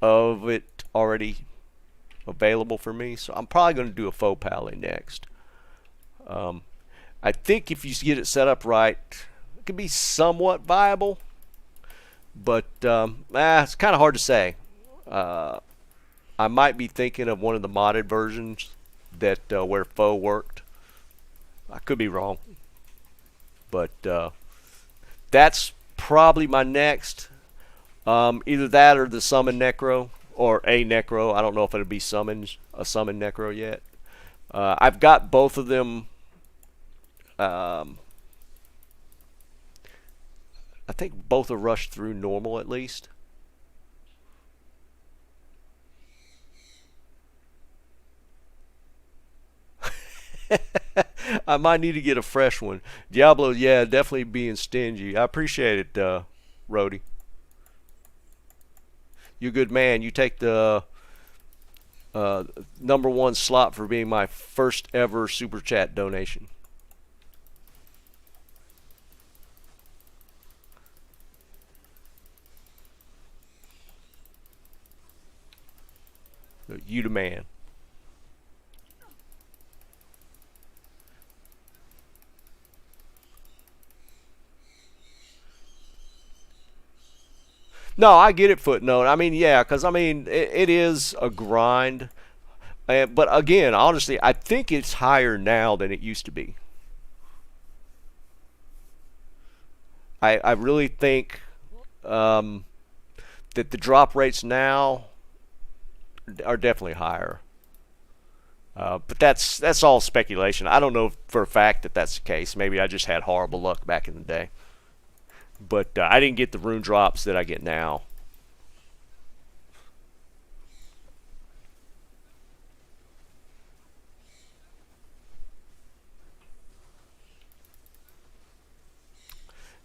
of it already available for me. So I'm probably going to do a faux pally next. Um, I think if you get it set up right, it could be somewhat viable, but it's kind of hard to say. Uh, I might be thinking of one of the modded versions that where faux worked. I could be wrong, but that's probably my next. Either that or the summon necro or a necro. I don't know if it'll be summons a summon necro yet. I've got both of them. Um, I think both are rushed through normal at least. I might need to get a fresh one. Diablo, yeah, definitely being stingy. I appreciate it, Rody. You a good man. You take the number one slot for being my first ever super chat donation. You the man. No, I get it, footnote. I mean, yeah, because I mean, it is a grind. But again, honestly, I think it's higher now than it used to be. I really think um, that the drop rates now are definitely higher. But that's all speculation. I don't know for a fact that that's the case. Maybe I just had horrible luck back in the day. But I didn't get the rune drops that I get now.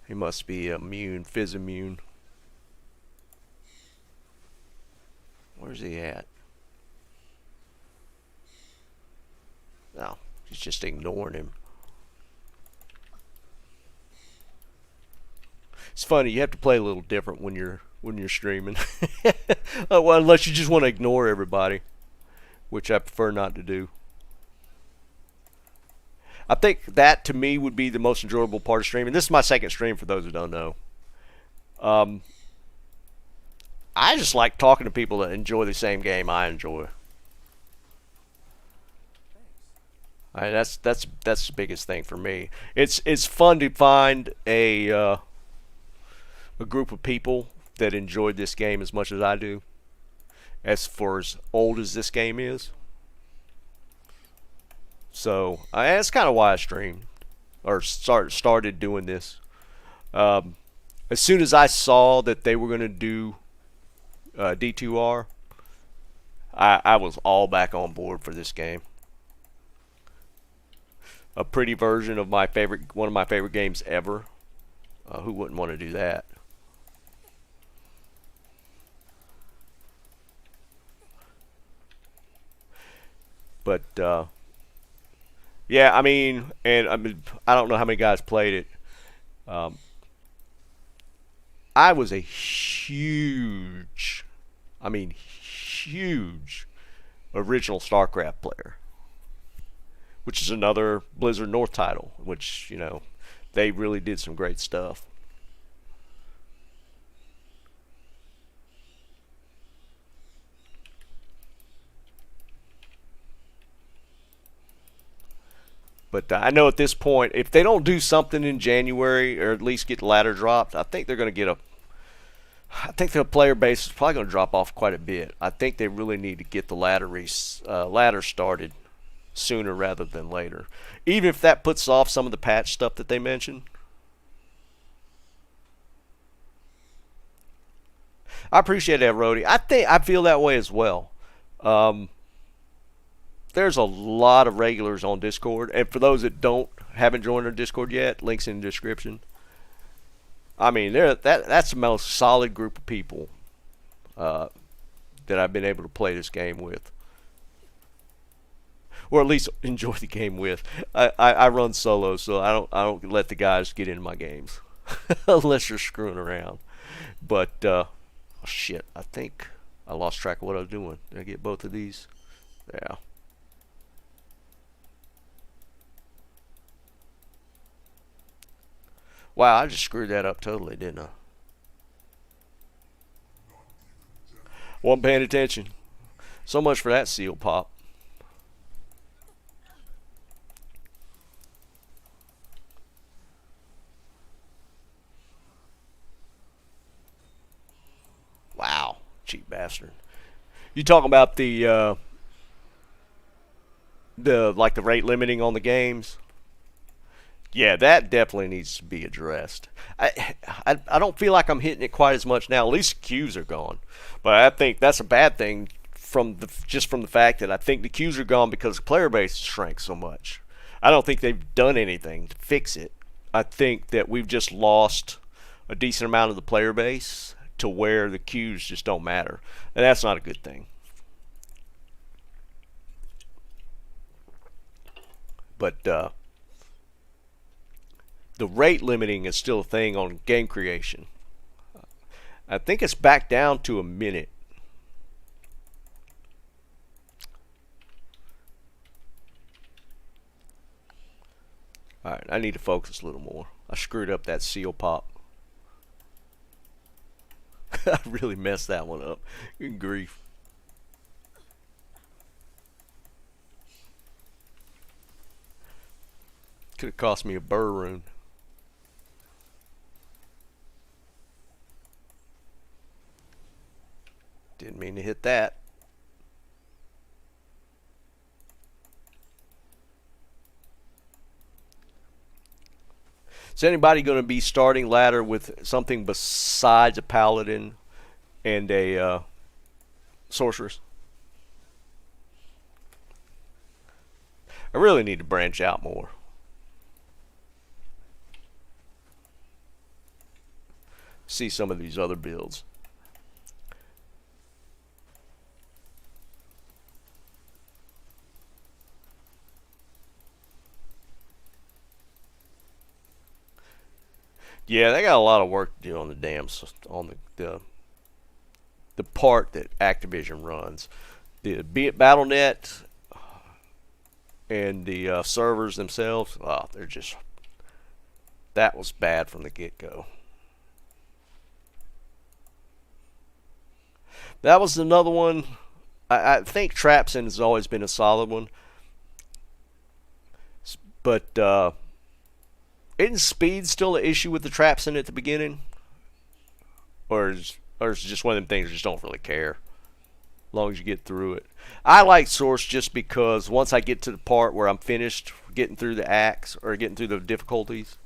He must be immune, fizz immune. Where's he at? just ignoring him. It's funny, you have to play a little different when you're streaming. Well, unless you just want to ignore everybody, which I prefer not to do. I think that to me would be the most enjoyable part of streaming. This is my second stream for those who don't know. I just like talking to people that enjoy the same game I enjoy. That's the biggest thing for me. It's fun to find a group of people that enjoyed this game as much as I do. As for as old as this game is. So that's kind of why I streamed or started doing this. As soon as I saw that they were going to do D2R, I was all back on board for this game. A pretty version of one of my favorite games ever. Who wouldn't want to do that? But yeah, I mean, I don't know how many guys played it. I was a huge original StarCraft player, which is another Blizzard North title, which, you know, they really did some great stuff. But I know at this point, if they don't do something in January, or at least get the ladder dropped, I think they're going to get I think the player base is probably going to drop off quite a bit. I think they really need to get the ladder started sooner rather than later. Even if that puts off some of the patch stuff that they mentioned. I appreciate that, Rhodey. I feel that way as well. There's a lot of regulars on Discord, and for those that haven't joined our Discord yet, links in the description. I mean, that's the most solid group of people that I've been able to play this game with, or at least enjoy the game with. I run solo, so I don't let the guys get into my games unless you're screwing around. But oh shit, I think I lost track of what I was doing. Did I get both of these? Yeah. Wow, I just screwed that up totally, didn't I? Wasn't paying attention. So much for that seal pop. Wow, cheap bastard. You talking about the rate limiting on the games? Yeah, that definitely needs to be addressed. I don't feel like I'm hitting it quite as much now. At least queues are gone, but I think that's a bad thing just from the fact that I think the queues are gone because the player base shrank so much. I don't think they've done anything to fix it. I think that we've just lost a decent amount of the player base to where the queues just don't matter, and that's not a good thing. But the rate limiting is still a thing on game creation. I think it's back down to a minute. Alright, I need to focus a little more. I screwed up that seal pop. I really messed that one up. Good grief. Could have cost me a burr rune. Didn't mean to hit that. Is anybody going to be starting ladder with something besides a paladin and a sorceress? I really need to branch out more. See some of these other builds. Yeah, they got a lot of work to do on the on the part that Activision runs. The be it BattleNet and the servers themselves. Oh, they're just that was bad from the get go. That was another one. I think Trapsin has always been a solid one, but isn't speed still an issue with the Trapsin at the beginning, or is it just one of them things you just don't really care as long as you get through it? I like Source just because once I get to the part where I'm finished getting through the acts or getting through the difficulties,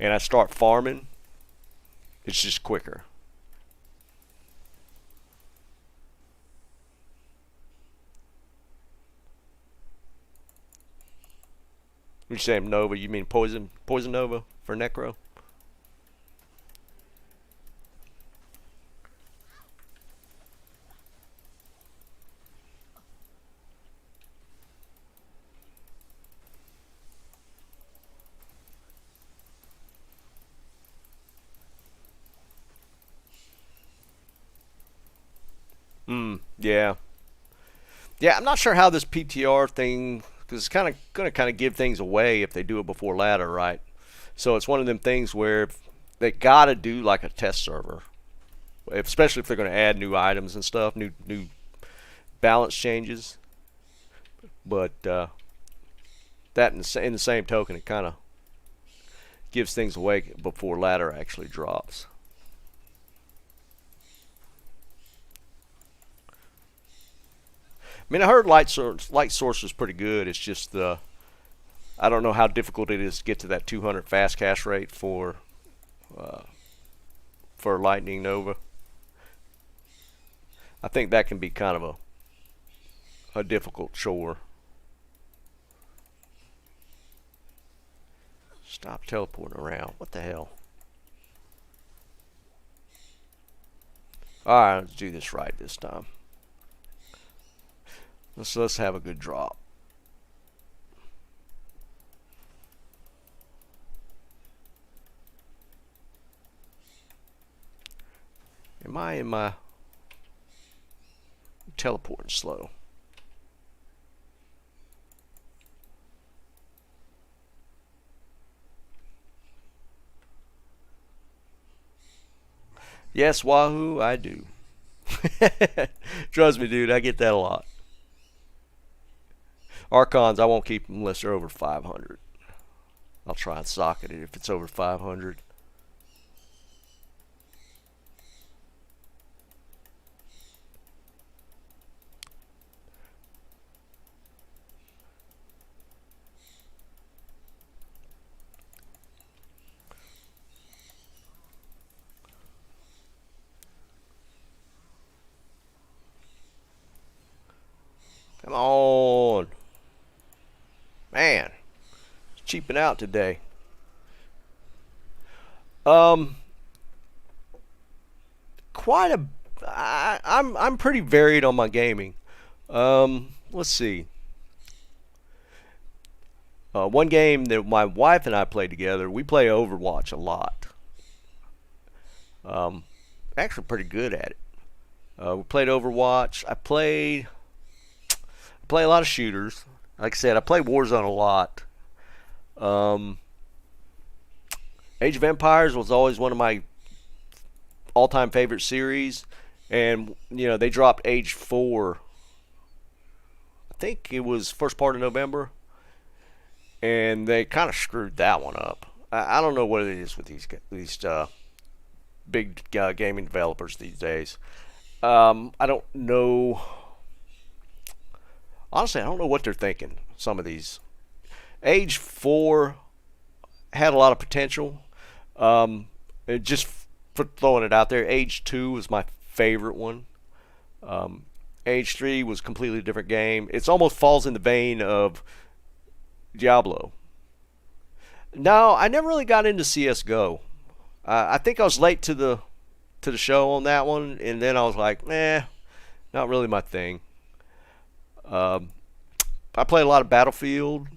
and I start farming, it's just quicker. You say Nova, you mean Poison Nova for Necro? Yeah. Yeah, I'm not sure how this PTR thing, because it's kind of going to kind of give things away if they do it before ladder, right? So it's one of them things where they got to do like a test server, especially if they're going to add new items and stuff, new balance changes. But that in the same token, it kind of gives things away before ladder actually drops. I mean, I heard light source was pretty good. It's just I don't know how difficult it is to get to that 200 fast cash rate uh, for Lightning Nova. I think that can be kind of a difficult chore. Stop teleporting around. What the hell? Alright, let's do this right this time. Let's have a good drop. Am I in my teleporting slow? Yes, Wahoo, I do. Trust me, dude, I get that a lot. Archons, I won't keep them unless they're over 500. I'll try and socket it if it's over 500. Come on. Man, it's cheaping out today. Um, quite a. I'm pretty varied on my gaming. Let's see. One game that my wife and I play together, we play Overwatch a lot. Um, Actually pretty good at it. We played Overwatch. I play a lot of shooters. Like I said, I play Warzone a lot. Um, Age of Empires was always one of my all-time favorite series, and they dropped Age 4. I think it was first part of November, and they kind of screwed that one up. I don't know what it is with these big gaming developers these days. I don't know. Honestly, I don't know what they're thinking. Some of these. Age 4 had a lot of potential. Just for throwing it out there, Age 2 was my favorite one. Um, Age 3 was a completely different game. It almost falls in the vein of Diablo. No, I never really got into CS:GO. I think I was late to the show on that one, and then I was like, not really my thing. Um, I played a lot of Battlefield,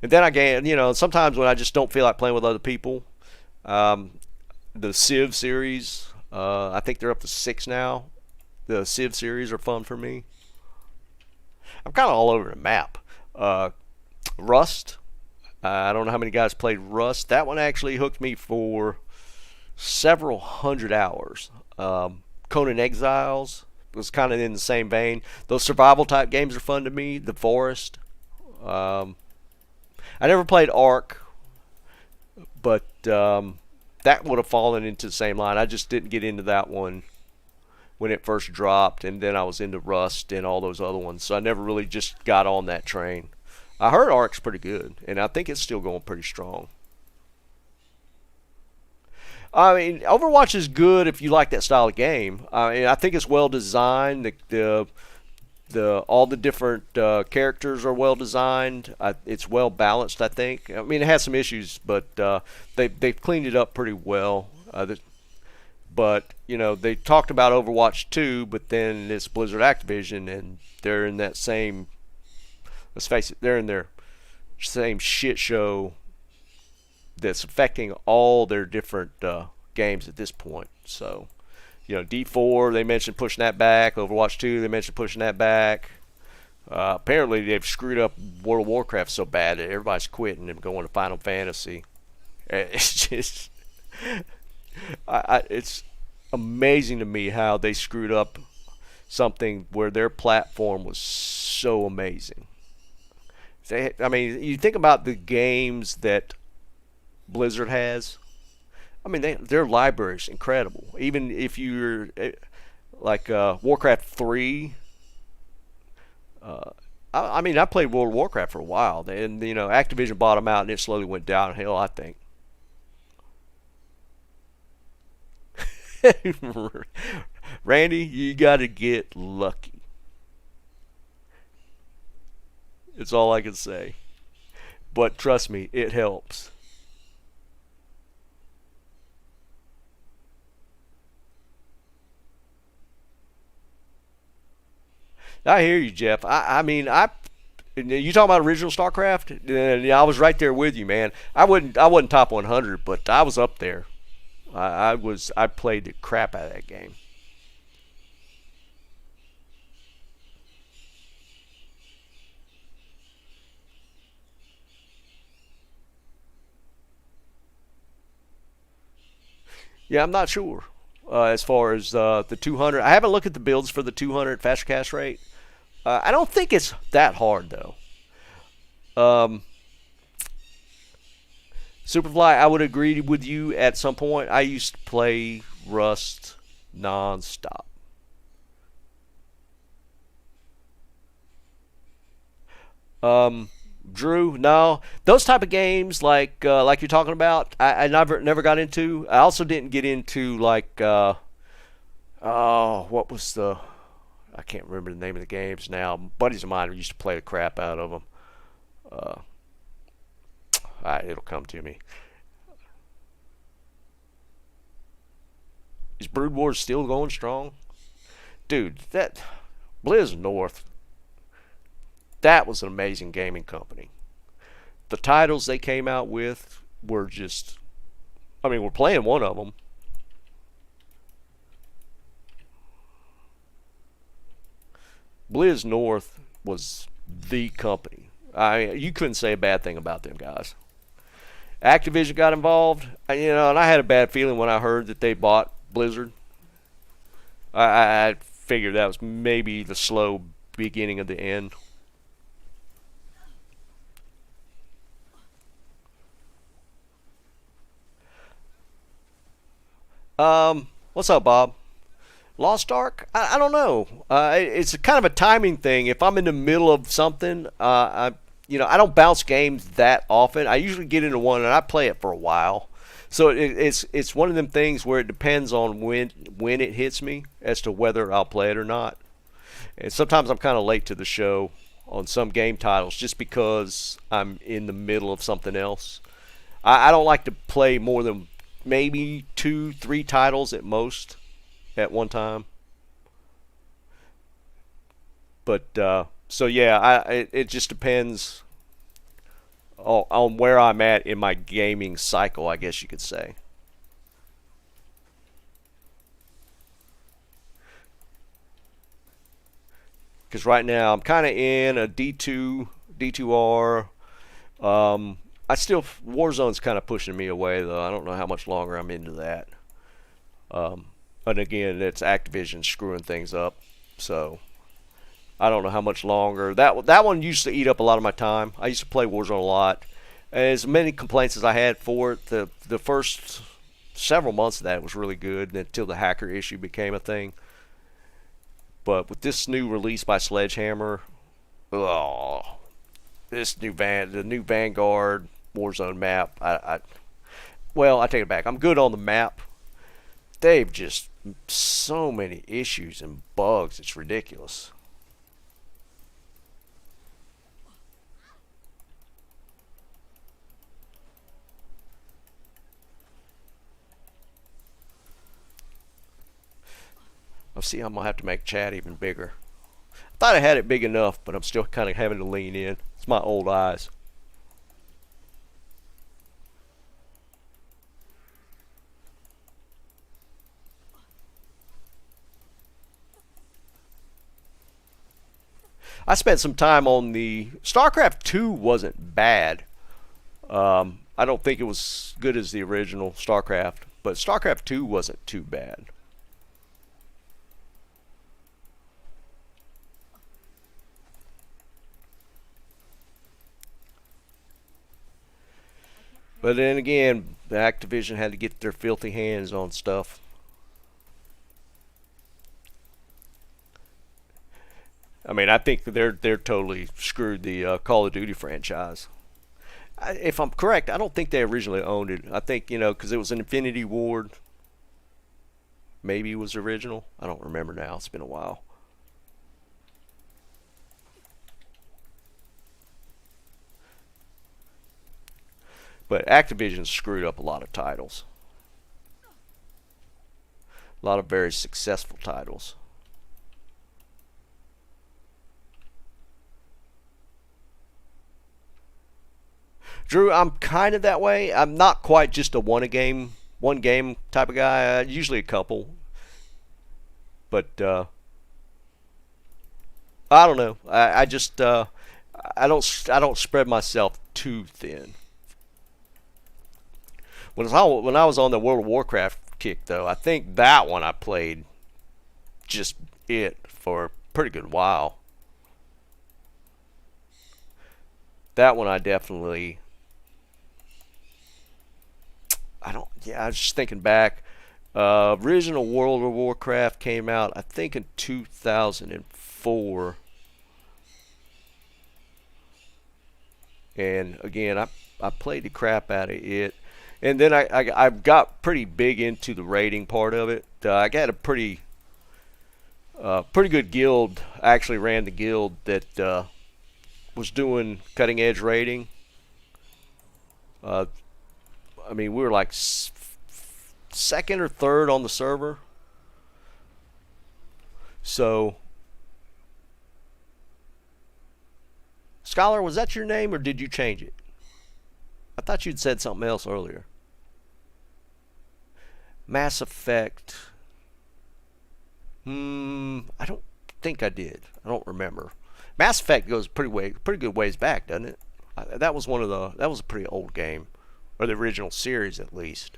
And then I gain, sometimes when I just don't feel like playing with other people, um, the Civ series, I think they're up to 6 now. The Civ series are fun for me. I'm kind of all over the map. Rust. I don't know how many guys played Rust. That one actually hooked me for several hundred hours. Conan Exiles was kind of in the same vein. Those survival type games are fun to me. The Forest. I never played Ark, but that would have fallen into the same line. I just didn't get into that one when it first dropped, and then I was into Rust and all those other ones, so I never really just got on that train. I heard Ark's pretty good, and I think it's still going pretty strong. I mean, Overwatch is good if you like that style of game. I mean, I think it's well designed. The all the different characters are well designed. It's well balanced, I think. I mean, it has some issues, but they've cleaned it up pretty well. But they talked about Overwatch 2, but then it's Blizzard Activision, and they're in that same. Let's face it, they're in their same shit show that's affecting all their different games at this point. So, D4, they mentioned pushing that back. Overwatch 2, they mentioned pushing that back. Apparently, they've screwed up World of Warcraft so bad that everybody's quitting and going to Final Fantasy. It's just, it's amazing to me how they screwed up something where their platform was so amazing. I mean, you think about the games that Blizzard has. I mean, their library is incredible. Even if you're like Warcraft 3. I mean, I played World of Warcraft for a while, and Activision bought them out, and it slowly went downhill, I think. Randy, you got to get lucky. It's all I can say. But trust me, it helps. I hear you, Jeff. I mean, you talking about original StarCraft? Yeah, I was right there with you, man. I wasn't top 100, but I was up there. I played the crap out of that game. Yeah, I'm not sure as far as the 200. I haven't looked at the builds for the 200 faster cast rate. I don't think it's that hard though. Um, Superfly, I would agree with you at some point. I used to play Rust nonstop. Um, Drew, no, those type of games like you're talking about, I never got into. I also didn't get into like oh, what was the? I can't remember the name of the games now. Buddies of mine used to play the crap out of them. Uh, it'll come to me. Is Brood Wars still going strong, dude? That Blizz North, that was an amazing gaming company. The titles they came out with were just, I mean, we're playing one of them. Blizz North was the company. You couldn't say a bad thing about them guys. Activision got involved, and I had a bad feeling when I heard that they bought Blizzard. I figured that was maybe the slow beginning of the end. What's up, Bob? Lost Ark? I don't know. It's a kind of a timing thing. If I'm in the middle of something, I don't bounce games that often. I usually get into one and I play it for a while. So it's one of them things where it depends on when it hits me as to whether I'll play it or not. And sometimes I'm kind of late to the show on some game titles just because I'm in the middle of something else. I don't like to play more than maybe 2, 3 titles at most at one time. But so yeah, it just depends on where I'm at in my gaming cycle, I guess you could say. Because right now I'm kind of in a D2R. I still Warzone's kind of pushing me away though. I don't know how much longer I'm into that. And again, it's Activision screwing things up, so I don't know how much longer. That one used to eat up a lot of my time. I used to play Warzone a lot. As many complaints as I had for it, the first several months of that was really good until the hacker issue became a thing. But with this new release by Sledgehammer, oh, the new Vanguard Warzone map, well, I take it back. I'm good on the map. They've just so many issues and bugs. It's ridiculous. I'll see. I'm gonna have to make chat even bigger. I thought I had it big enough, but I'm still kind of having to lean in. It's my old eyes. I spent some time on the StarCraft 2. Wasn't bad. I don't think it was good as the original StarCraft, but StarCraft 2 wasn't too bad. But then again, Activision had to get their filthy hands on stuff. I mean, I think they're totally screwed the Call of Duty franchise. If I'm correct, I don't think they originally owned it. I think because it was an Infinity Ward. Maybe it was original. I don't remember now. It's been a while. But Activision screwed up a lot of titles. A lot of very successful titles. Drew, I'm kind of that way. I'm not quite just a one game type of guy. Usually a couple, but I don't know. I just I don't spread myself too thin. When I was on the World of Warcraft kick, though, I think that one I played just it for a pretty good while. That one I definitely. I don't. Yeah, I was just thinking back. Original World of Warcraft came out, I think, in 2004. And again, I played the crap out of it. And then I got pretty big into the raiding part of it. I got a pretty good guild. I actually ran the guild that was doing cutting edge raiding. I mean, we were like second or third on the server. So, Scholar, was that your name or did you change it? I thought you'd said something else earlier. Mass Effect. I don't think I did. I don't remember. Mass Effect goes pretty good ways back, doesn't it? That was a pretty old game, or the original series at least.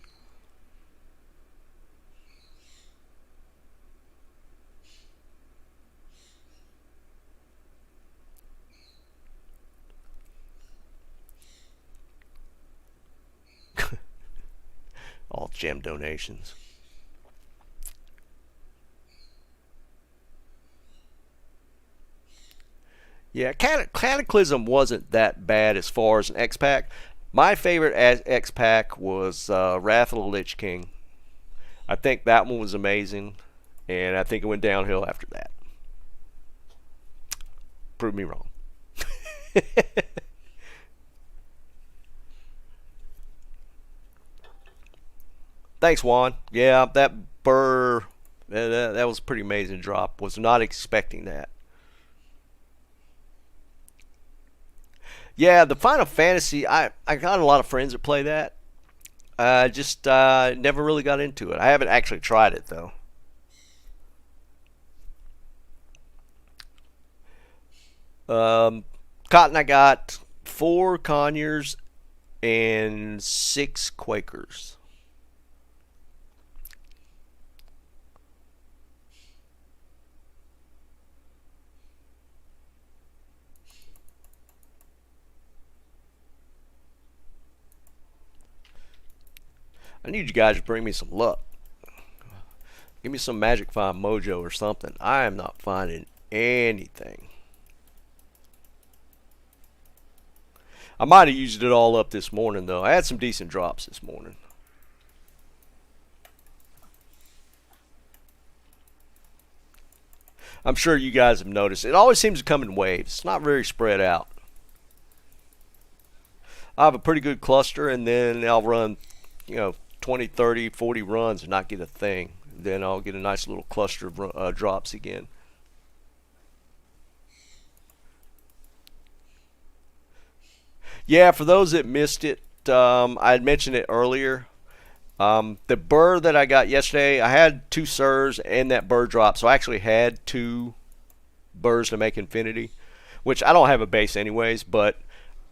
All gem donations. Yeah, Cataclysm wasn't that bad as far as an X-Pack. My favorite X-Pack was Wrath of the Lich King. I think that one was amazing, and I think it went downhill after that. Prove me wrong. Thanks, Juan. Yeah, that burr, that was a pretty amazing drop. Was not expecting that. Yeah, the Final Fantasy. I got a lot of friends that play that. Just never really got into it. I haven't actually tried it though. Um, Cotton, I got four Conyers and six Quakers. I need you guys to bring me some luck. Give me some Magic Find Mojo or something. I am not finding anything. I might have used it all up this morning though. I had some decent drops this morning. I'm sure you guys have noticed. It always seems to come in waves. It's not very spread out. I have a pretty good cluster, and then I'll run, 20, 30, 40 runs and not get a thing. Then I'll get a nice little cluster of drops again. Yeah, for those that missed it, I had mentioned it earlier. The burr that I got yesterday, I had two sirs and that burr drop, so I actually had two burrs to make infinity, which I don't have a base anyways, but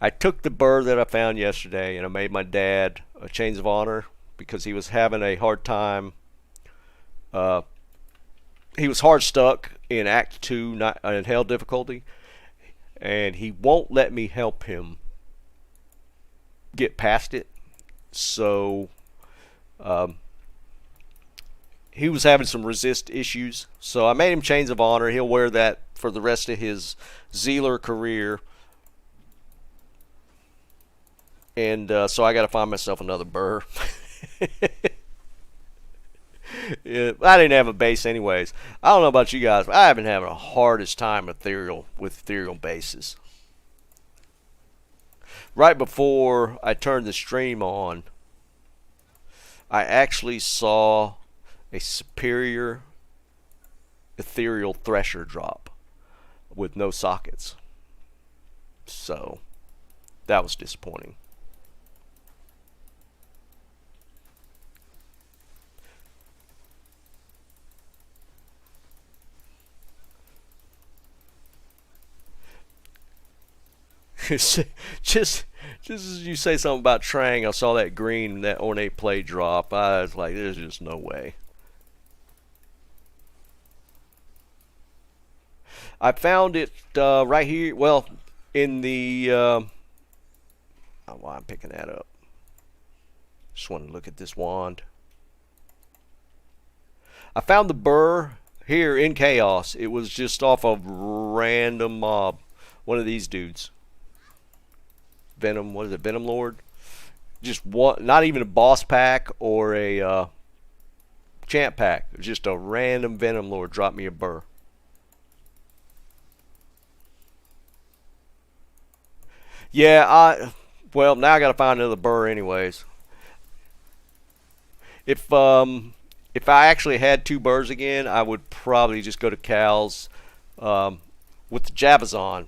I took the burr that I found yesterday and I made my dad a Chains of Honor because he was having a hard time. Uh, he was hard stuck in Act 2 not, in Hell difficulty, and he won't let me help him get past it. So um, he was having some resist issues. So I made him Chains of Honor. He'll wear that for the rest of his Zealer career. And so I got to find myself another burr. Yeah, I didn't have a base anyways. I don't know about you guys, but I've been having the hardest time with ethereal bases. Right before I turned the stream on, I actually saw a superior ethereal thresher drop with no sockets. So that was disappointing. just as you say something about Trang, I saw that green, that ornate play drop. I was like, there's just no way. I found it right here. Well, in the. Oh, why I'm picking that up. Just want to look at this wand. I found the burr here in Chaos. It was just off of random mob. One of these dudes. Venom, what is it? Venom Lord? Just one, not even a boss pack or a champ pack. It was just a random Venom Lord dropped me a burr. Yeah, well, now I gotta find another burr anyways. If if I actually had two burrs again, I would probably just go to Cal's with the Jabazon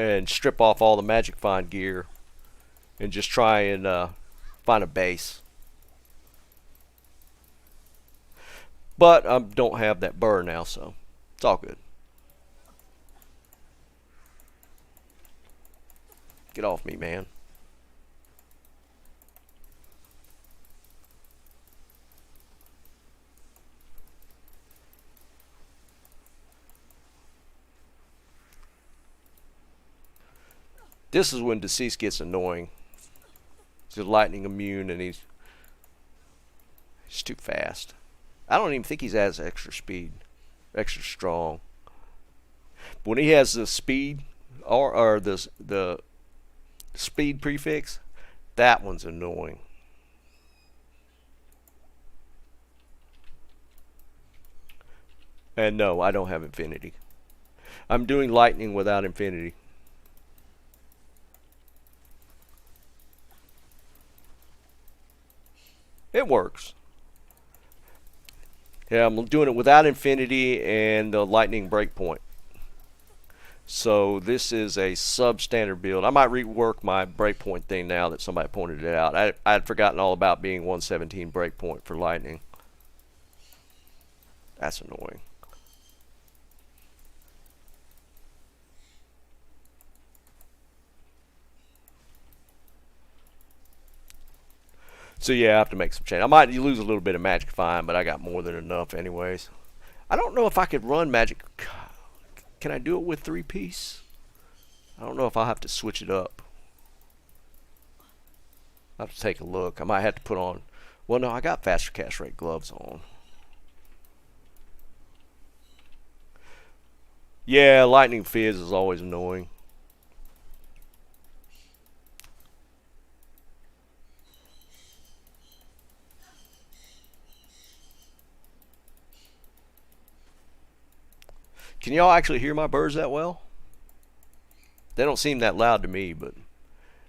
and strip off all the Magic Find gear and just try and find a base. But I don't have that burr now, so it's all good. Get off me, man. This is when Deceased gets annoying. He's lightning immune and he's too fast. I don't even think he has extra speed, extra strong. But when he has the speed or the speed prefix, that one's annoying. And no, I don't have infinity. I'm doing lightning without infinity. It works. Yeah, I'm doing it without infinity and the lightning breakpoint. So this is a substandard build. I might rework my breakpoint thing now that somebody pointed it out. I had forgotten all about being 117 breakpoint for lightning. That's annoying. So yeah, I have to make some change. I might lose a little bit of magic fine, but I got more than enough anyways. I don't know if I could run magic. Can I do it with 3-piece? I don't know if I'll have to switch it up. I'll have to take a look. I might have to put on... Well, no, I got faster cast rate gloves on. Yeah, lightning fizz is always annoying. Can y'all actually hear my birds that well? They don't seem that loud to me, but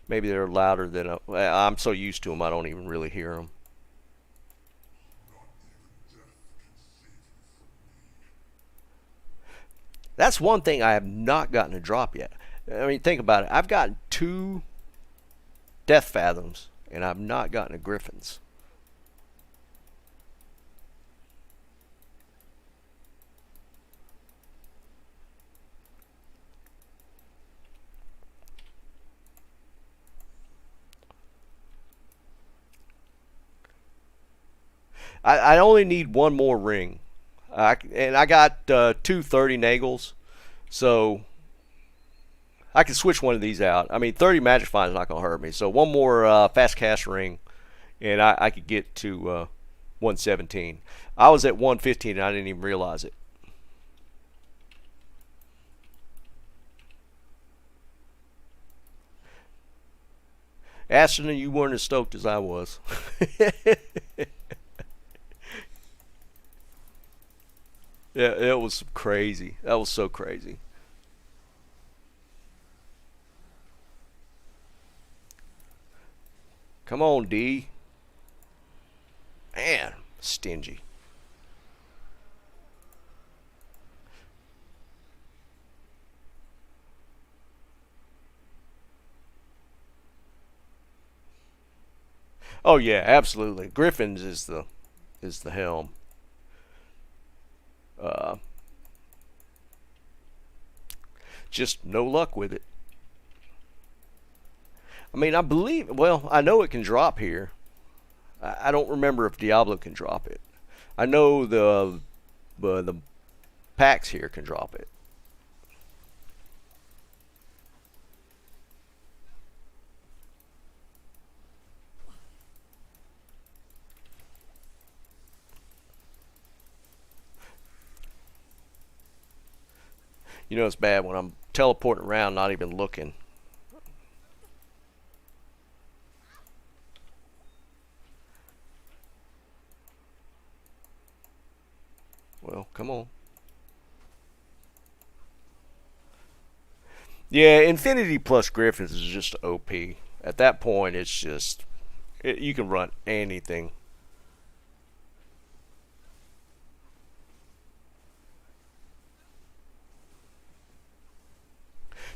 maybe they're louder than I'm so used to them I don't even really hear them. That's one thing I have not gotten a drop yet. I mean, think about it. I've gotten 2 Death Fathoms, and I've not gotten a Griffin's. I only need one more ring. And I got 230 Nagels, so I can switch one of these out. I mean, 30 Magic Fine is not going to hurt me. So one more fast cast ring, and I could get to 117. I was at 115, and I didn't even realize it. Ashton, you weren't as stoked as I was. Yeah, it was crazy. That was so crazy. Come on, D. Man, stingy. Oh yeah, absolutely. Griffin's is the helm. Uh, just no luck with it. I mean, I believe. Well, I know it can drop here. I don't remember if Diablo can drop it. I know the packs here can drop it. You know it's bad when I'm teleporting around, not even looking. Well, come on. Yeah, Infinity plus Griffins is just OP. At that point, it's just you can run anything.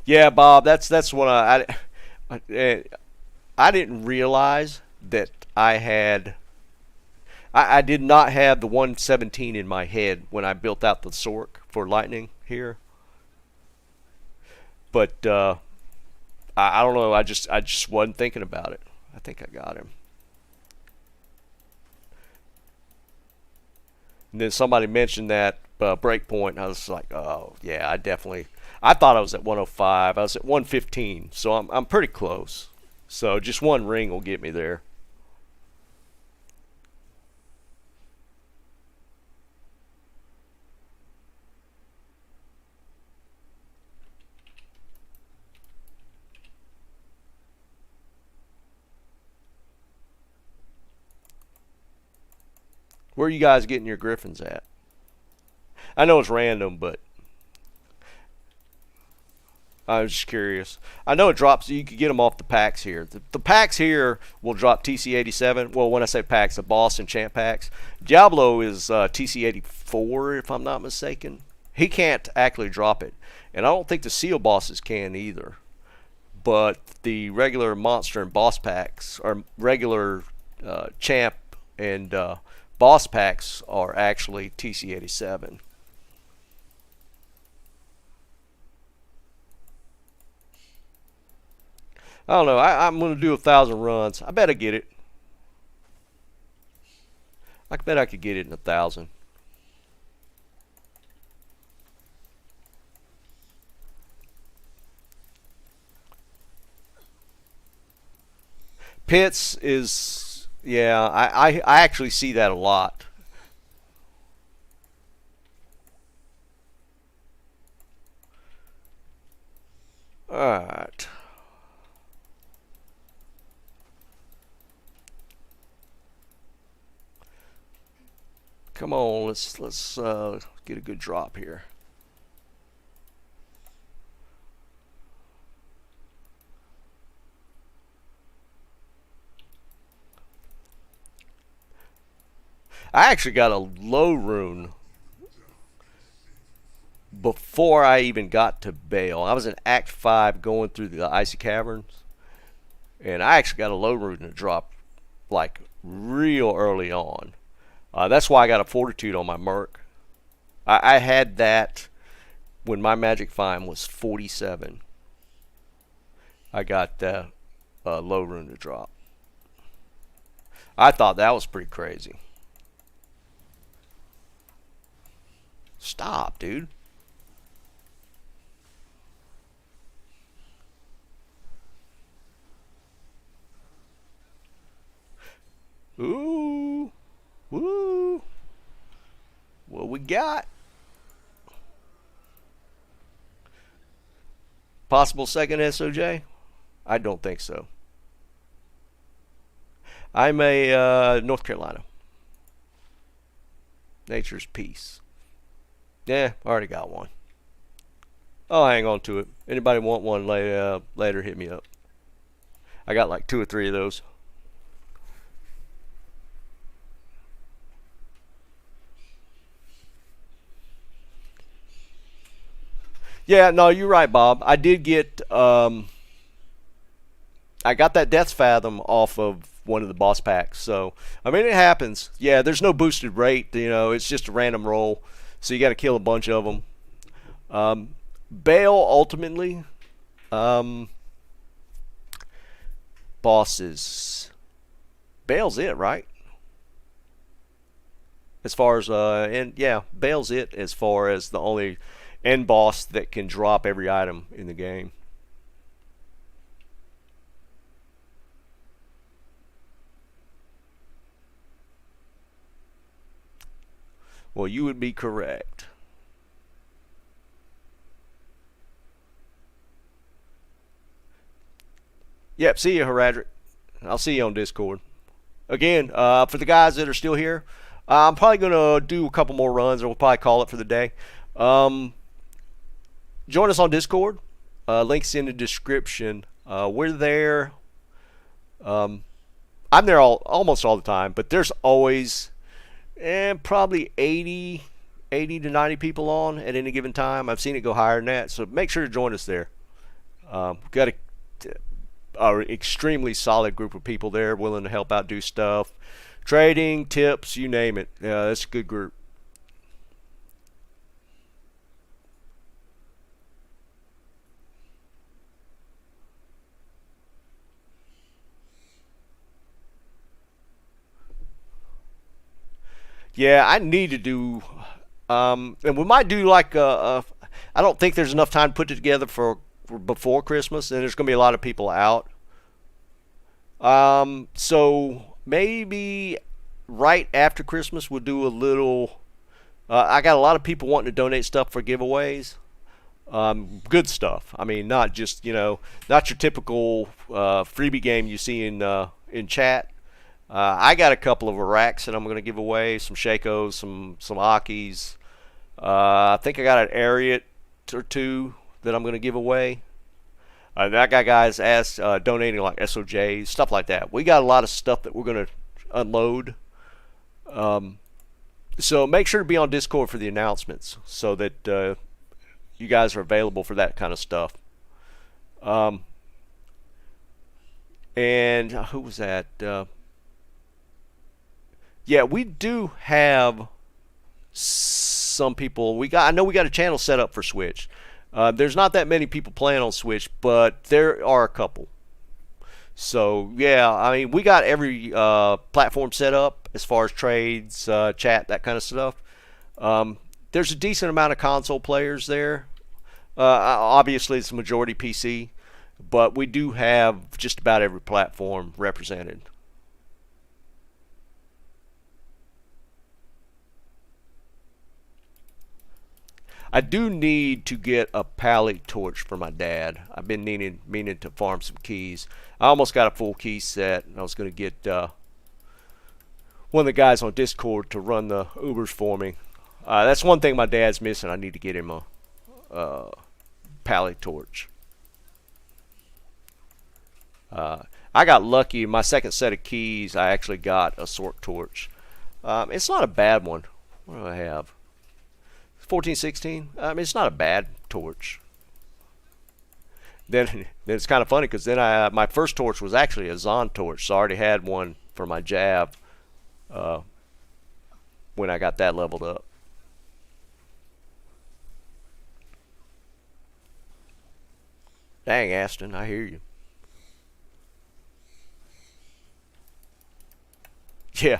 Yeah, Bob, that's what I didn't realize that I did not have the 117 in my head when I built out the Sork for lightning here. But I don't know. I just wasn't thinking about it. I think I got him. And then somebody mentioned that breakpoint, and I was like, oh yeah, I definitely. I thought I was at 105. I was at 115, so I'm pretty close. So just one ring will get me there. Where are you guys getting your Griffins at? I know it's random, but I was just curious. I know it drops. You could get them off the packs here. The packs here will drop TC87. Well, when I say packs, the boss and champ packs. Diablo is TC84, if I'm not mistaken. he can't actually drop it, and I don't think the seal bosses can either. But the regular monster and boss packs, or regular champ and boss packs, are actually TC87. I don't know. I'm going to do 1,000 runs. I bet I get it. I bet I could get it in 1,000. Pits is, yeah, I actually see that a lot. Alright. Come on, let's get a good drop here. I actually got a low rune before I even got to Bale. I was in Act 5 going through the Icy Caverns, and I actually got a low rune to drop like real early on. That's why I got a Fortitude on my Merc. I had that when my Magic Find was 47. I got the low rune to drop. I thought that was pretty crazy. Stop, dude. Ooh. Woo. What we got? Possible second SOJ? I don't think so. I'm a North Carolina. Nature's Peace. Yeah, I already got one. I'll hang on to it. Anybody want one later, hit me up. I got like 2 or 3 of those. Yeah, no, you're right, Bob. I did get, I got that Death's Fathom off of one of the boss packs. So, I mean, it happens. Yeah, there's no boosted rate. You know, it's just a random roll. So you got to kill a bunch of them. Bale, ultimately, bosses. Bale's it, right? As far as, and yeah, Bale's it as far as the only end boss that can drop every item in the game. Well, you would be correct. Yep, see you, Heradric. I'll see you on Discord. Again, for the guys that are still here, I'm probably going to do a couple more runs, and we'll probably call it for the day. Join us on Discord. Links in the description. We're there. I'm there almost all the time, but there's always probably 80 to 90 people on at any given time. I've seen it go higher than that, so make sure to join us there. We've got a extremely solid group of people there willing to help out, do stuff, trading, tips, you name it. It's a good group. Yeah, I need to do, and we might do like I don't think there's enough time to put it together for before Christmas, and there's going to be a lot of people out. So maybe right after Christmas we'll do a little. I got a lot of people wanting to donate stuff for giveaways. Good stuff. I mean, not just not your typical freebie game you see in chat. I got a couple of Iraqs that I'm going to give away, some Shakos, some Akis. I think I got an Ariat or 2 that I'm going to give away. That guys asked donating like SOJs, stuff like that. We got a lot of stuff that we're going to unload. So make sure to be on Discord for the announcements so that you guys are available for that kind of stuff. Um, and who was that? Yeah, we do have some people. I know we got a channel set up for Switch. There's not that many people playing on Switch, but there are a couple. So yeah, I mean, we got every platform set up as far as trades, chat, that kind of stuff. There's a decent amount of console players there. Obviously, it's a majority PC, but we do have just about every platform represented. I do need to get a pally torch for my dad. I've been meaning to farm some keys. I almost got a full key set, and I was going to get one of the guys on Discord to run the Ubers for me. That's one thing my dad's missing. I need to get him a pally torch. I got lucky. In my second set of keys, I actually got a sorc torch. It's not a bad one. What do I have? 1416. I mean, it's not a bad torch. Then it's kind of funny because then my first torch was actually a Zon torch, so I already had one for my jab when I got that leveled up. Dang, Aston, I hear you. Yeah.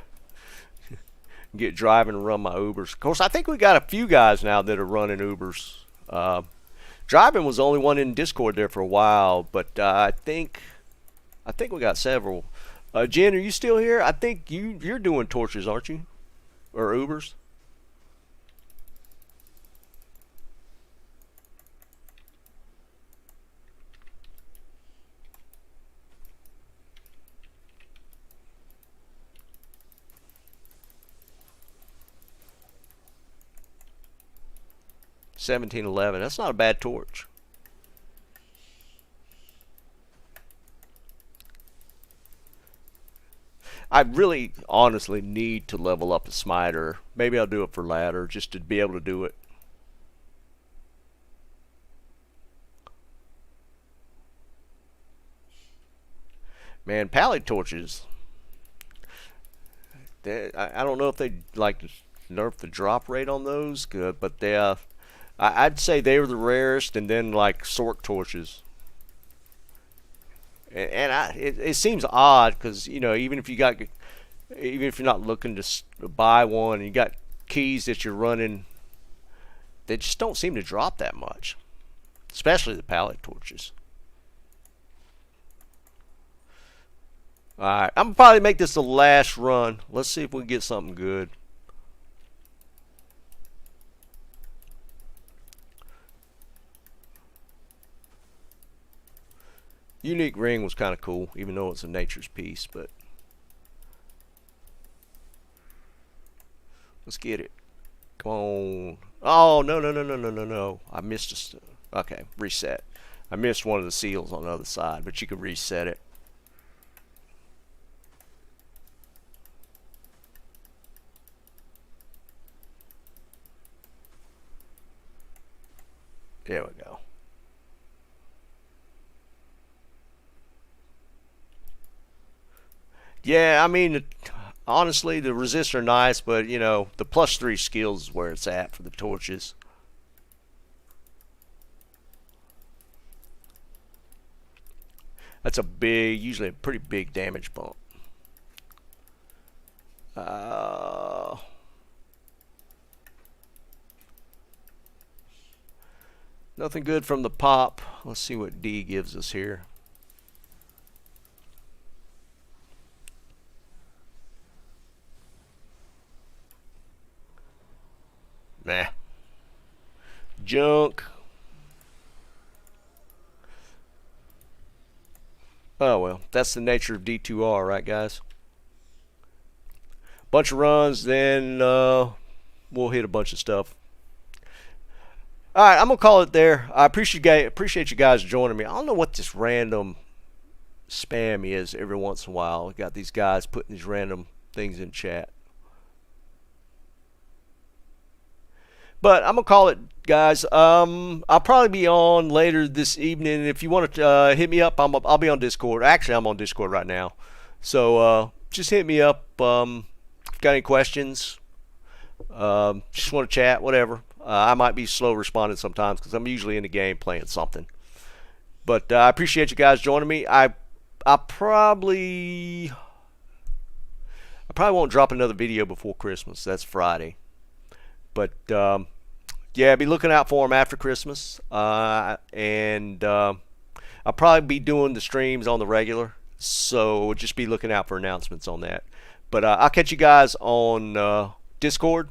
Get driving and run my Ubers. Of course, I think we got a few guys now that are running Ubers. Driving was the only one in Discord there for a while, but I think we got several. Jen, are you still here? I think you're doing torches, aren't you? Or Ubers? $17.11. That's not a bad torch. I really honestly need to level up a smiter. Maybe I'll do it for ladder just to be able to do it. Man, pally torches. I don't know if they like to nerf the drop rate on those, good, but I'd say they were the rarest, and then like sorc torches. And it seems odd because even if you're not looking to buy one, and you got keys that you're running, they just don't seem to drop that much, especially the pallet torches. All right, I'm gonna probably make this the last run. Let's see if we can get something good. Unique ring was kind of cool, even though it's a nature's piece, but let's get it. Come on. Oh, no, no, no, no, no, no, no. I missed okay, reset. I missed one of the seals on the other side, but you could reset it. There we go. Yeah, I mean, honestly, the resists are nice, but the +3 skills is where it's at for the torches. That's usually a pretty big damage bump. Nothing good from the pop. Let's see what D gives us here. Nah. Junk. Oh well, that's the nature of D2R, right guys? Bunch of runs, then we'll hit a bunch of stuff. Alright, I'm gonna call it there. I appreciate you guys joining me. I don't know what this random spam is every once in a while. We got these guys putting these random things in chat. But I'm gonna call it, guys. I'll probably be on later this evening. If you want to hit me up, I'll be on Discord. Actually, I'm on Discord right now. So just hit me up. If you got any questions, just want to chat, whatever. I might be slow responding sometimes because I'm usually in the game playing something. But I appreciate you guys joining me. I probably won't drop another video before Christmas. That's Friday. But yeah, be looking out for them after Christmas. And I'll probably be doing the streams on the regular. So just be looking out for announcements on that. But I'll catch you guys on Discord.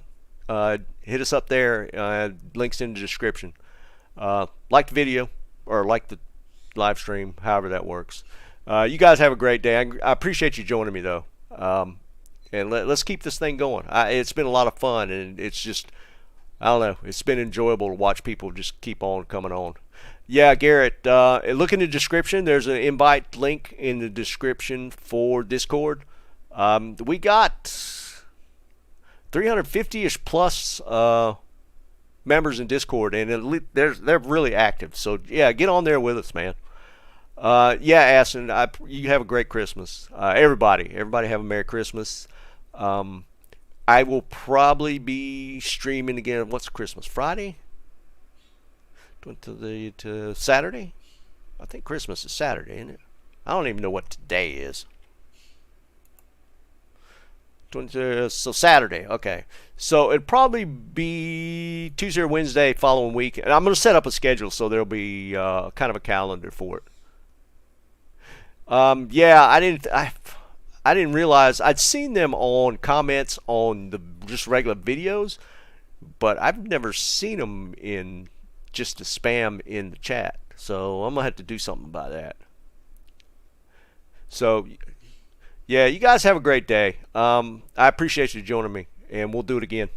Hit us up there. Links in the description. Like the video or like the live stream, however that works. You guys have a great day. I appreciate you joining me, though. And let's keep this thing going. It's been a lot of fun, and it's just, I don't know, it's been enjoyable to watch people just keep on coming on. Yeah, Garrett, look in the description. There's an invite link in the description for Discord. We got 350-ish plus members in Discord, and they're really active. So, yeah, get on there with us, man. Yeah, Aston, you have a great Christmas. Everybody have a Merry Christmas. I will probably be streaming again. What's Christmas? Friday? To Saturday? I think Christmas is Saturday, isn't it? I don't even know what today is. So Saturday, okay. So it'd probably be Tuesday or Wednesday following week. And I'm going to set up a schedule so there'll be kind of a calendar for it. Yeah, I didn't realize I'd seen them on comments on the just regular videos, but I've never seen them in just a spam in the chat. So I'm gonna have to do something about that. So yeah, you guys have a great day. I appreciate you joining me, and we'll do it again.